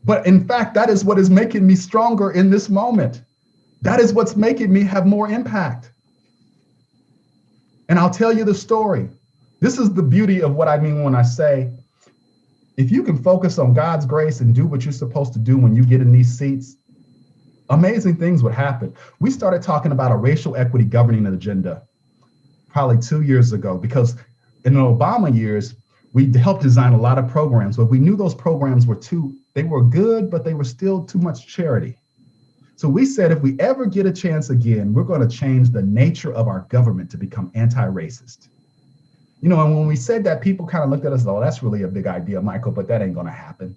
But in fact, that is what is making me stronger in this moment. That is what's making me have more impact. And I'll tell you the story. This is the beauty of what I mean when I say, if you can focus on God's grace and do what you're supposed to do when you get in these seats, amazing things would happen. We started talking about a racial equity governing agenda probably 2 years ago, because in the Obama years, we helped design a lot of programs, but we knew those programs they were good, but they were still too much charity. So we said, if we ever get a chance again, we're going to change the nature of our government to become anti-racist. You know, and when we said that, people kind of looked at us, oh, that's really a big idea, Michael, but that ain't going to happen.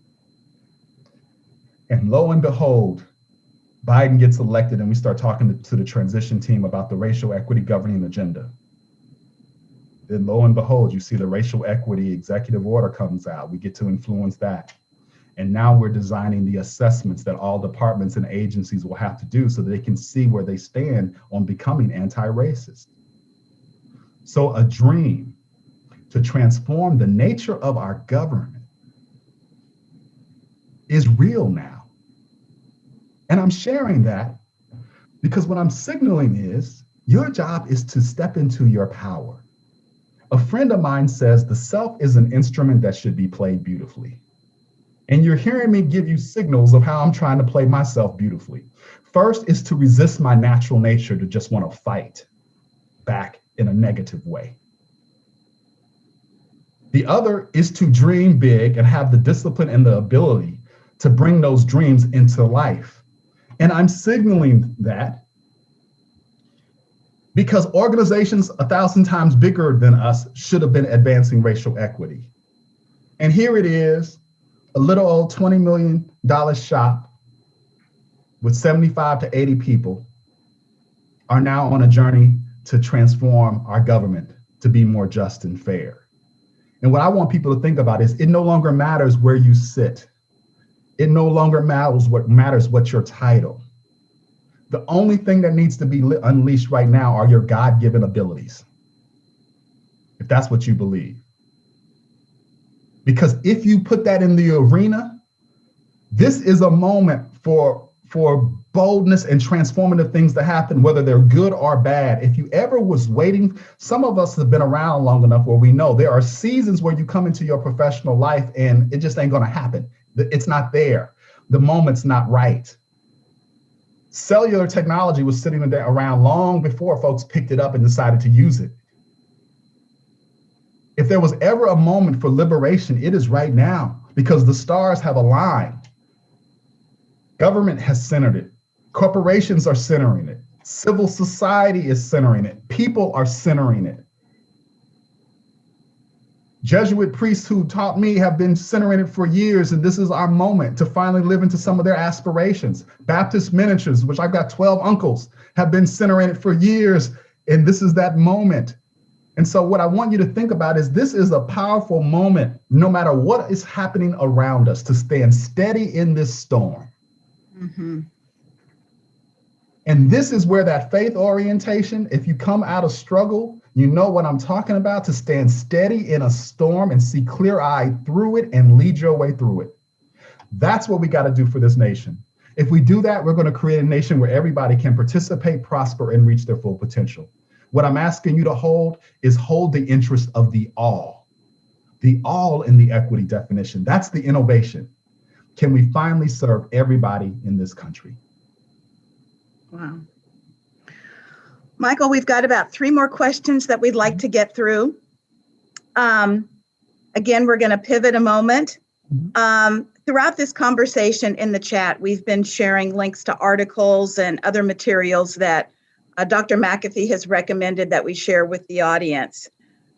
And lo and behold, Biden gets elected and we start talking to the transition team about the racial equity governing agenda. Then lo and behold, you see the racial equity executive order comes out. We get to influence that. And now we're designing the assessments that all departments and agencies will have to do so that they can see where they stand on becoming anti-racist. So a dream to transform the nature of our government is real now. And I'm sharing that because what I'm signaling is your job is to step into your power. A friend of mine says the self is an instrument that should be played beautifully. And you're hearing me give you signals of how I'm trying to play myself beautifully. First is to resist my natural nature to just want to fight back in a negative way. The other is to dream big and have the discipline and the ability to bring those dreams into life. And I'm signaling that because organizations 1,000 times bigger than us should have been advancing racial equity. And here it is, a little old $20 million shop with 75 to 80 people are now on a journey to transform our government to be more just and fair. And what I want people to think about is it no longer matters where you sit. It no longer matters what's your title. The only thing that needs to be unleashed right now are your God-given abilities, if that's what you believe. Because if you put that in the arena, this is a moment for boldness and transformative things to happen, whether they're good or bad. If you ever was waiting, some of us have been around long enough where we know there are seasons where you come into your professional life and it just ain't gonna happen. It's not there. The moment's not right. Cellular technology was sitting around long before folks picked it up and decided to use it. If there was ever a moment for liberation, it is right now, because the stars have aligned. Government has centered it. Corporations are centering it. Civil society is centering it. People are centering it. Jesuit priests who taught me have been centering it for years, and this is our moment to finally live into some of their aspirations. Baptist ministers, which I've got 12 uncles, have been centering it for years, and this is that moment. And so what I want you to think about is this is a powerful moment, no matter what is happening around us, to stand steady in this storm. Mm-hmm. And this is where that faith orientation, if you come out of struggle, you know what I'm talking about, to stand steady in a storm and see clear-eyed through it and lead your way through it. That's what we got to do for this nation. If we do that, we're going to create a nation where everybody can participate, prosper, and reach their full potential. What I'm asking you to hold is hold the interest of the all in the equity definition. That's the innovation. Can we finally serve everybody in this country? Wow. Michael, we've got about 3 more questions that we'd like to get through. And Again, we're going to pivot a moment. Throughout this conversation in the chat, we've been sharing links to articles and other materials that Dr. McAfee has recommended that we share with the audience.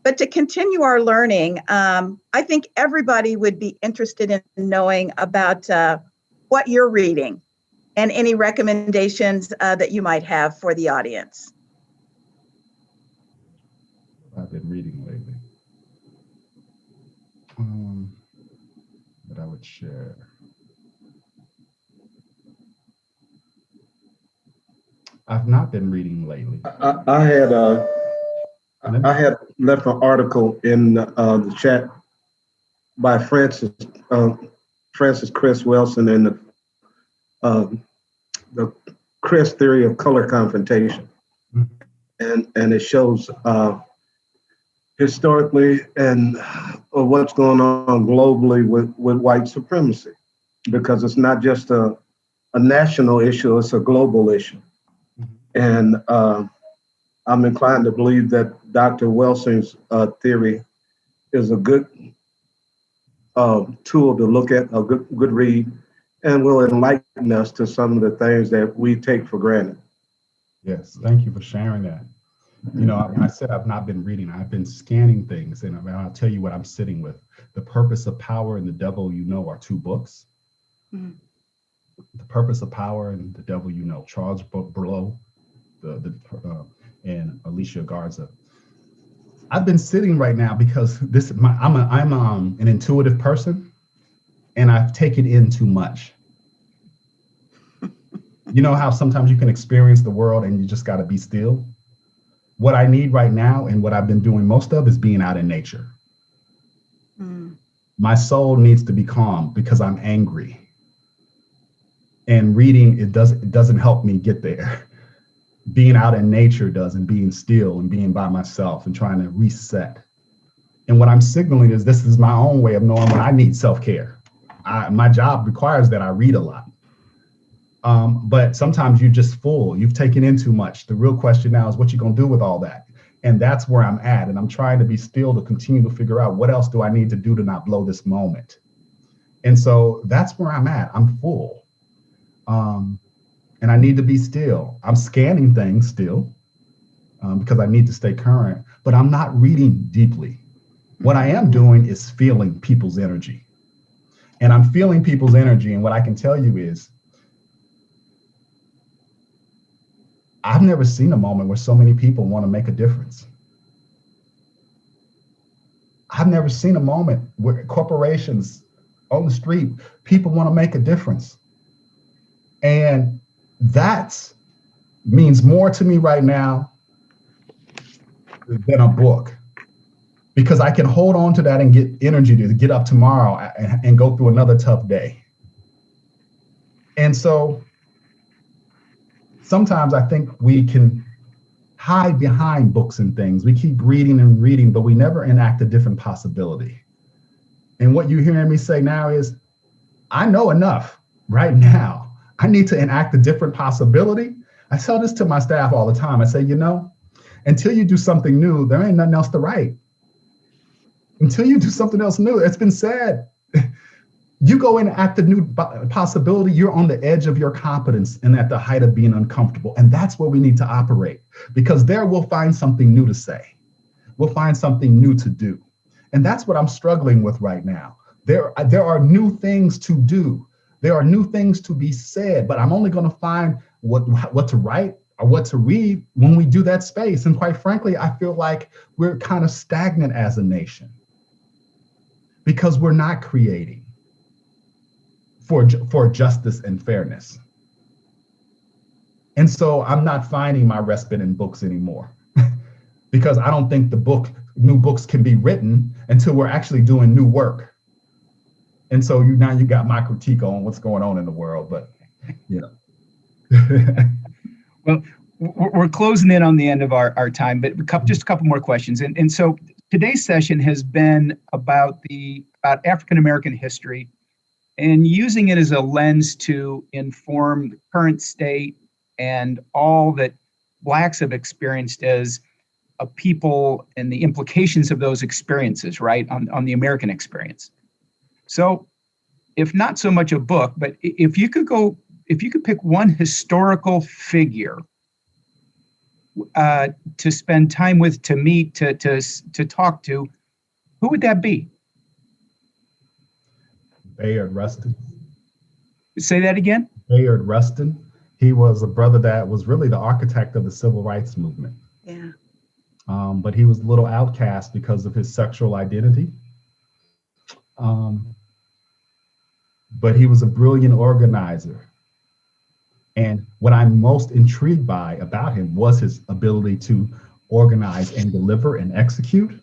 But to continue our learning, I think everybody would be interested in knowing about what you're reading and any recommendations that you might have for the audience. I've been reading lately. That I would share. I've not been reading lately. I had left an article in the chat by Francis Chris Wilson and the Chris theory of color confrontation, and it shows historically and what's going on globally with white supremacy, because it's not just a national issue, it's a global issue. And I'm inclined to believe that Dr. Wilson's theory is a good tool to look at, a good read, and will enlighten us to some of the things that we take for granted. Yes, thank you for sharing that. You know, when I said I've not been reading, I've been scanning things, and I'll tell you what I'm sitting with. The Purpose of Power and The Devil You Know are two books. The Purpose of Power and The Devil You Know, Charles Burlow, and Alicia Garza. I've been sitting right now because I'm an intuitive person, and I've taken in too much. You know how sometimes you can experience the world and you just got to be still? What I need right now and what I've been doing most of is being out in nature. My soul needs to be calm because I'm angry. And reading, it doesn't help me get there. Being out in nature does, and being still and being by myself and trying to reset. And what I'm signaling is this is my own way of knowing when I need self-care. My job requires that I read a lot. But sometimes you're just full. You've taken in too much. The real question now is what you're going to do with all that. And that's where I'm at. And I'm trying to be still to continue to figure out what else do I need to do to not blow this moment. And so that's where I'm at. I'm full. And I need to be still. I'm scanning things still because I need to stay current, but I'm not reading deeply. What I am doing is feeling people's energy. And I'm feeling people's energy. And what I can tell you is, I've never seen a moment where so many people want to make a difference. I've never seen a moment where corporations on the street, people want to make a difference. And that means more to me right now than a book, because I can hold on to that and get energy to get up tomorrow and go through another tough day. And so sometimes I think we can hide behind books and things. We keep reading and reading, but we never enact a different possibility. And what you're hearing me say now is, I know enough right now. I need to enact a different possibility. I tell this to my staff all the time. I say, you know, until you do something new, there ain't nothing else to write. Until you do something else new, it's been said. You go and act a new possibility, you're on the edge of your competence and at the height of being uncomfortable. And that's where we need to operate, because there we'll find something new to say. We'll find something new to do. And that's what I'm struggling with right now. There are new things to do. There are new things to be said, but I'm only going to find what to write or what to read when we do that space. And quite frankly, I feel like we're kind of stagnant as a nation because we're not creating for justice and fairness. And so I'm not finding my respite in books anymore because I don't think new books can be written until we're actually doing new work. And so now you got my critique on what's going on in the world, but you know. Well, we're closing in on the end of our time, but just a couple more questions. And so today's session has been about African-American history and using it as a lens to inform the current state and all that Blacks have experienced as people and the implications of those experiences, right, on the American experience. So, if not so much a book, but if you could pick one historical figure to spend time with, to meet, to talk to, who would that be? Bayard Rustin. Say that again? Bayard Rustin. He was a brother that was really the architect of the civil rights movement. Yeah. But he was a little outcast because of his sexual identity. But he was a brilliant organizer. And what I'm most intrigued by about him was his ability to organize and deliver and execute,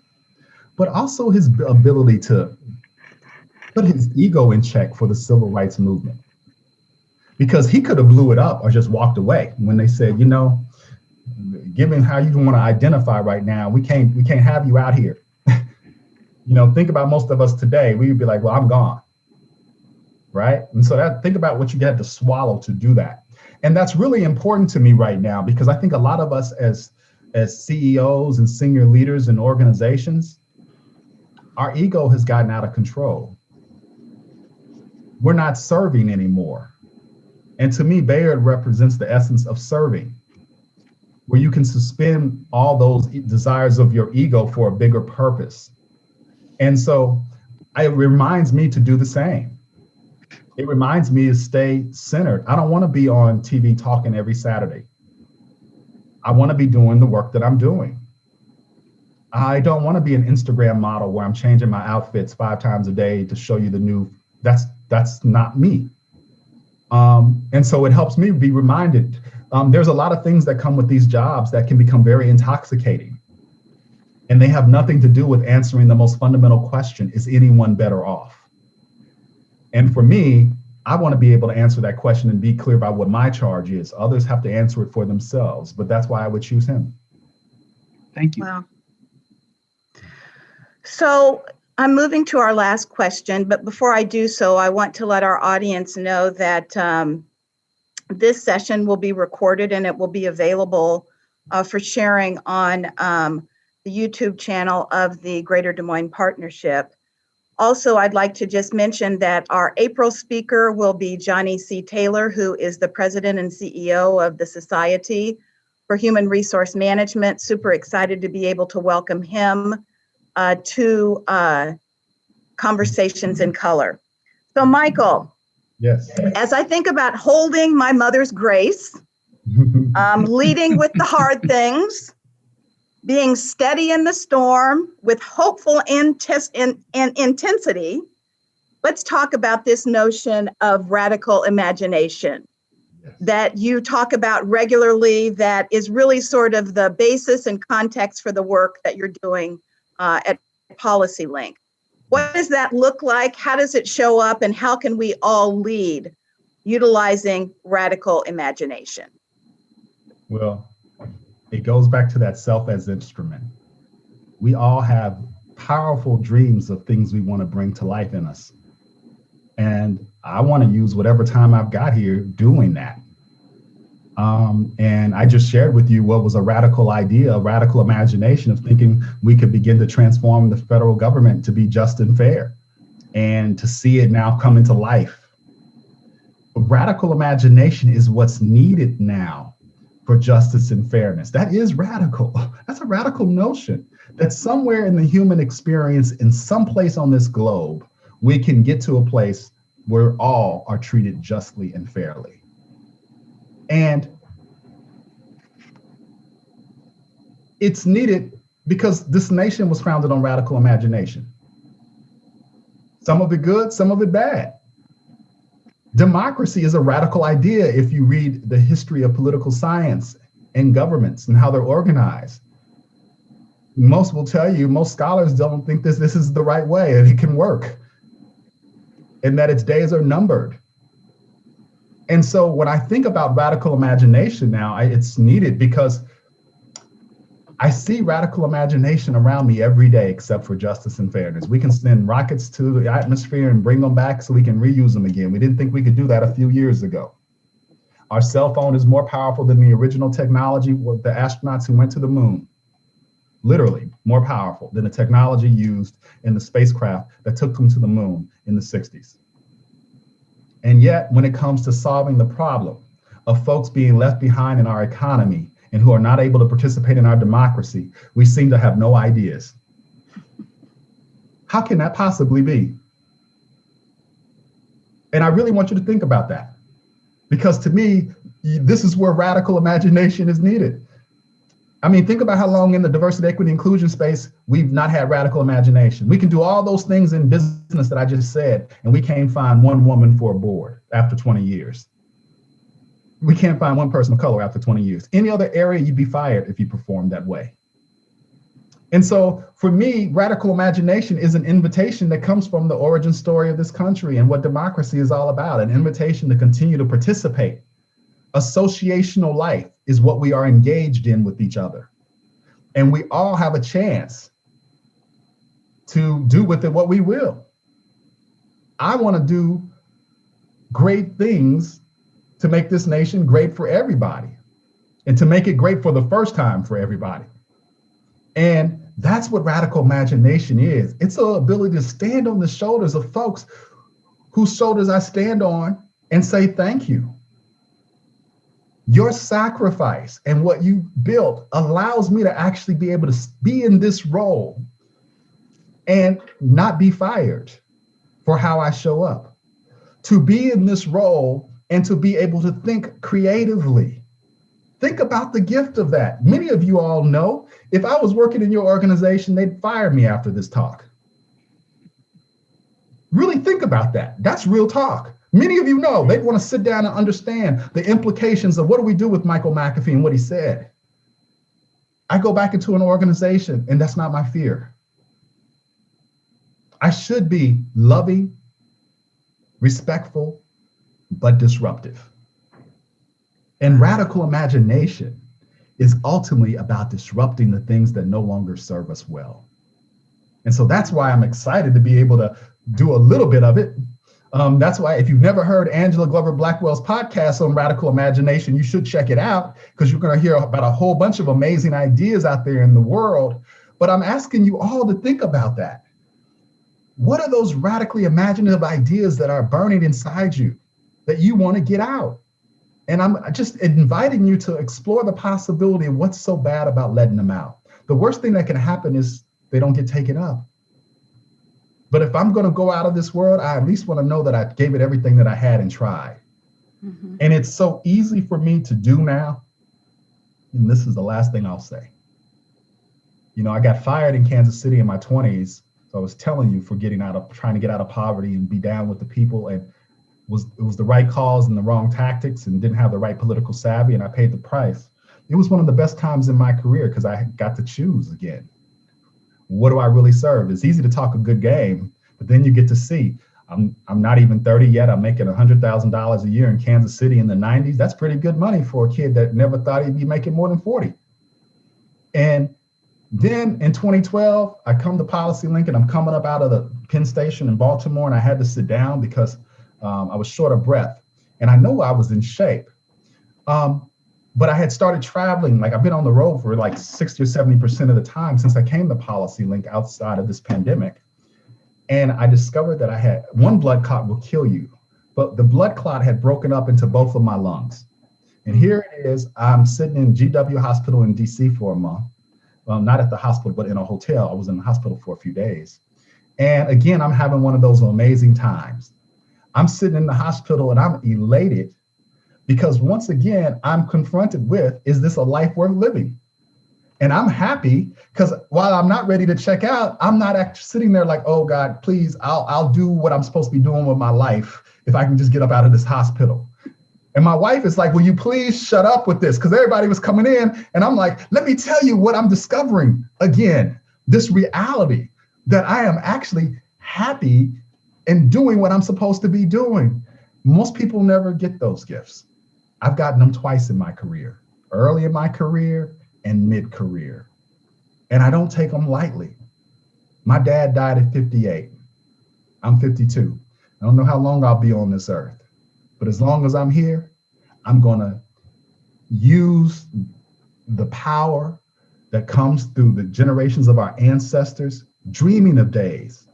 but also his ability to put his ego in check for the civil rights movement. Because he could have blew it up or just walked away when they said, you know, given how you want to identify right now, we can't have you out here. Think about most of us today, we would be like, well, I'm gone. Right? And so think about what you had to swallow to do that. And that's really important to me right now, because I think a lot of us as CEOs and senior leaders in organizations, our ego has gotten out of control. We're not serving anymore. And to me, Bayard represents the essence of serving, where you can suspend all those desires of your ego for a bigger purpose. And so it reminds me to do the same. It reminds me to stay centered. I don't want to be on TV talking every Saturday. I want to be doing the work that I'm doing. I don't want to be an Instagram model where I'm changing my outfits 5 times a day to show you the new. That's not me. And so it helps me be reminded. There's a lot of things that come with these jobs that can become very intoxicating. And they have nothing to do with answering the most fundamental question, is anyone better off? And for me, I want to be able to answer that question and be clear about what my charge is. Others have to answer it for themselves, but that's why I would choose him. Thank you. Wow. So I'm moving to our last question, but before I do so, I want to let our audience know that this session will be recorded and it will be available for sharing on the YouTube channel of the Greater Des Moines Partnership. Also, I'd like to just mention that our April speaker will be Johnny C. Taylor, who is the president and CEO of the Society for Human Resource Management. Super excited to be able to welcome him to Conversations in Color. So, Michael, yes, as I think about holding my mother's grace, leading with the hard things, being steady in the storm with hopeful intensity, let's talk about this notion of radical imagination that you talk about regularly, that is really sort of the basis and context for the work that you're doing at PolicyLink. What does that look like? How does it show up? And how can we all lead utilizing radical imagination? Well, it goes back to that self as instrument. We all have powerful dreams of things we want to bring to life in us. And I want to use whatever time I've got here doing that. And I just shared with you what was a radical idea, a radical imagination of thinking we could begin to transform the federal government to be just and fair, and to see it now come into life. Radical imagination is what's needed now for justice and fairness. That is radical. That's a radical notion that somewhere in the human experience, in some place on this globe, we can get to a place where all are treated justly and fairly. And it's needed because this nation was founded on radical imagination. Some of it good, some of it bad. Democracy is a radical idea if you read the history of political science and governments and how they're organized. Most will tell you, most scholars don't think this is the right way and it can work, and that its days are numbered. And so when I think about radical imagination now, it's needed because I see radical imagination around me every day, except for justice and fairness. We can send rockets to the atmosphere and bring them back so we can reuse them again. We didn't think we could do that a few years ago. Our cell phone is more powerful than the original technology with the astronauts who went to the moon. literally more powerful than the technology used in the spacecraft that took them to the moon in the 60s. And yet, when it comes to solving the problem of folks being left behind in our economy and who are not able to participate in our democracy, we seem to have no ideas. How can that possibly be? And I really want you to think about that, because to me, this is where radical imagination is needed. I mean, think about how long in the diversity, equity, inclusion space we've not had radical imagination. We can do all those things in business that I just said, and we can't find one woman for a board after 20 years. We can't find one person of color after 20 years. Any other area, you'd be fired if you performed that way. And so for me, radical imagination is an invitation that comes from the origin story of this country and what democracy is all about, an invitation to continue to participate. Associational life is what we are engaged in with each other. And we all have a chance to do with it what we will. I want to do great things to make this nation great for everybody and to make it great for the first time for everybody. And that's what radical imagination is. It's the ability to stand on the shoulders of folks whose shoulders I stand on and say thank you. Your sacrifice and what you built allows me to actually be able to be in this role and not be fired for how I show up. To be in this role and to be able to think creatively. Think about the gift of that. Many of you all know, if I was working in your organization, they'd fire me after this talk. Really think about that. That's real talk. Many of you know they want to sit down and understand the implications of what do we do with Michael McAfee and what he said. I go back into an organization and that's not my fear. I should be loving, respectful, but disruptive. And radical imagination is ultimately about disrupting the things that no longer serve us well. And so that's why I'm excited to be able to do a little bit of it. That's why if you've never heard Angela Glover Blackwell's podcast on radical imagination, you should check it out, because you're going to hear about a whole bunch of amazing ideas out there in the world. But I'm asking you all to think about that. What are those radically imaginative ideas that are burning inside you that you want to get out? And I'm just inviting you to explore the possibility of what's so bad about letting them out. The worst thing that can happen is they don't get taken up. But if I'm going to go out of this world, I at least want to know that I gave it everything that I had and tried. Mm-hmm. And it's so easy for me to do now. And this is the last thing I'll say. You know, I got fired in Kansas City in my 20s. So I was telling you, for trying to get out of poverty and be down with the people, and it was the right cause and the wrong tactics, and didn't have the right political savvy, and I paid the price. It was one of the best times in my career because I got to choose again. What do I really serve? It's easy to talk a good game, but then you get to see, I'm not even 30 yet. I'm making $100,000 a year in Kansas City in the 90s. That's pretty good money for a kid that never thought he'd be making more than 40. And then in 2012, I come to PolicyLink, and I'm coming up out of the Penn Station in Baltimore, and I had to sit down because I was short of breath. And I know I was in shape. But I had started traveling, like I've been on the road for like 60 or 70% of the time since I came to PolicyLink outside of this pandemic. And I discovered that I had one blood clot will kill you, but the blood clot had broken up into both of my lungs. And here it is, I'm sitting in GW Hospital in DC for a month. Well, not at the hospital, but in a hotel. I was in the hospital for a few days. And again, I'm having one of those amazing times. I'm sitting in the hospital and I'm elated, because once again, I'm confronted with, is this a life worth living? And I'm happy because while I'm not ready to check out, I'm not actually sitting there like, oh God, please, I'll do what I'm supposed to be doing with my life if I can just get up out of this hospital. And my wife is like, will you please shut up with this? Because everybody was coming in and I'm like, let me tell you what I'm discovering again, this reality that I am actually happy and doing what I'm supposed to be doing. Most people never get those gifts. I've gotten them twice in my career, early in my career and mid-career. And I don't take them lightly. My dad died at 58. I'm 52. I don't know how long I'll be on this earth, but as long as I'm here, I'm gonna use the power that comes through the generations of our ancestors, dreaming of days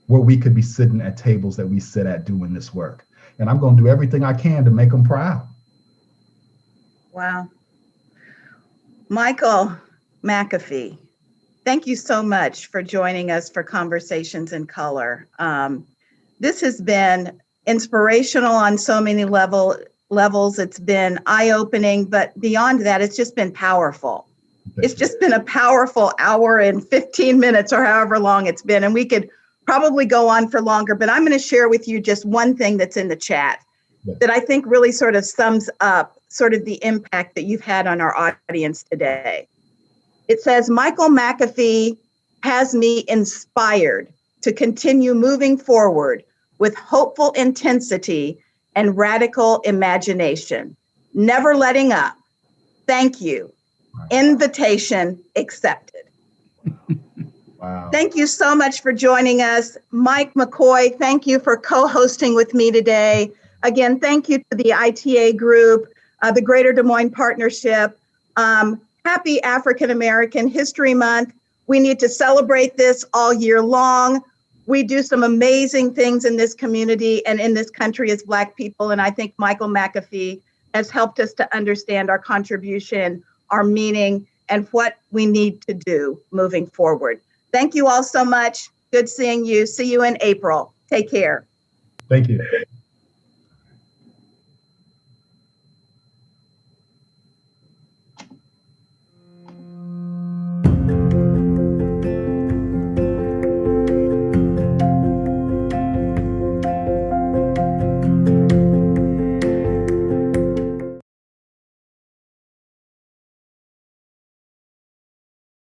where we could be sitting at tables that we sit at doing this work. And I'm going to do everything I can to make them proud. Wow. Michael McAfee, thank you so much for joining us for Conversations in Color. This has been inspirational on so many levels. It's been eye-opening, but beyond that, it's just been powerful. It's just been a powerful hour and 15 minutes or however long it's been. And we could probably go on for longer, but I'm going to share with you just one thing that's in the chat that I think really sort of sums up sort of the impact that you've had on our audience today. It says, Michael McAfee has me inspired to continue moving forward with hopeful intensity and radical imagination, never letting up. Thank you. Invitation accepted. Wow. Thank you so much for joining us. Mike McCoy, thank you for co-hosting with me today. Again, thank you to the ITA group, the Greater Des Moines Partnership. Happy African American History Month. We need to celebrate this all year long. We do some amazing things in this community and in this country as Black people. And I think Michael McAfee has helped us to understand our contribution, our meaning, and what we need to do moving forward. Thank you all so much. Good seeing you. See you in April. Take care. Thank you.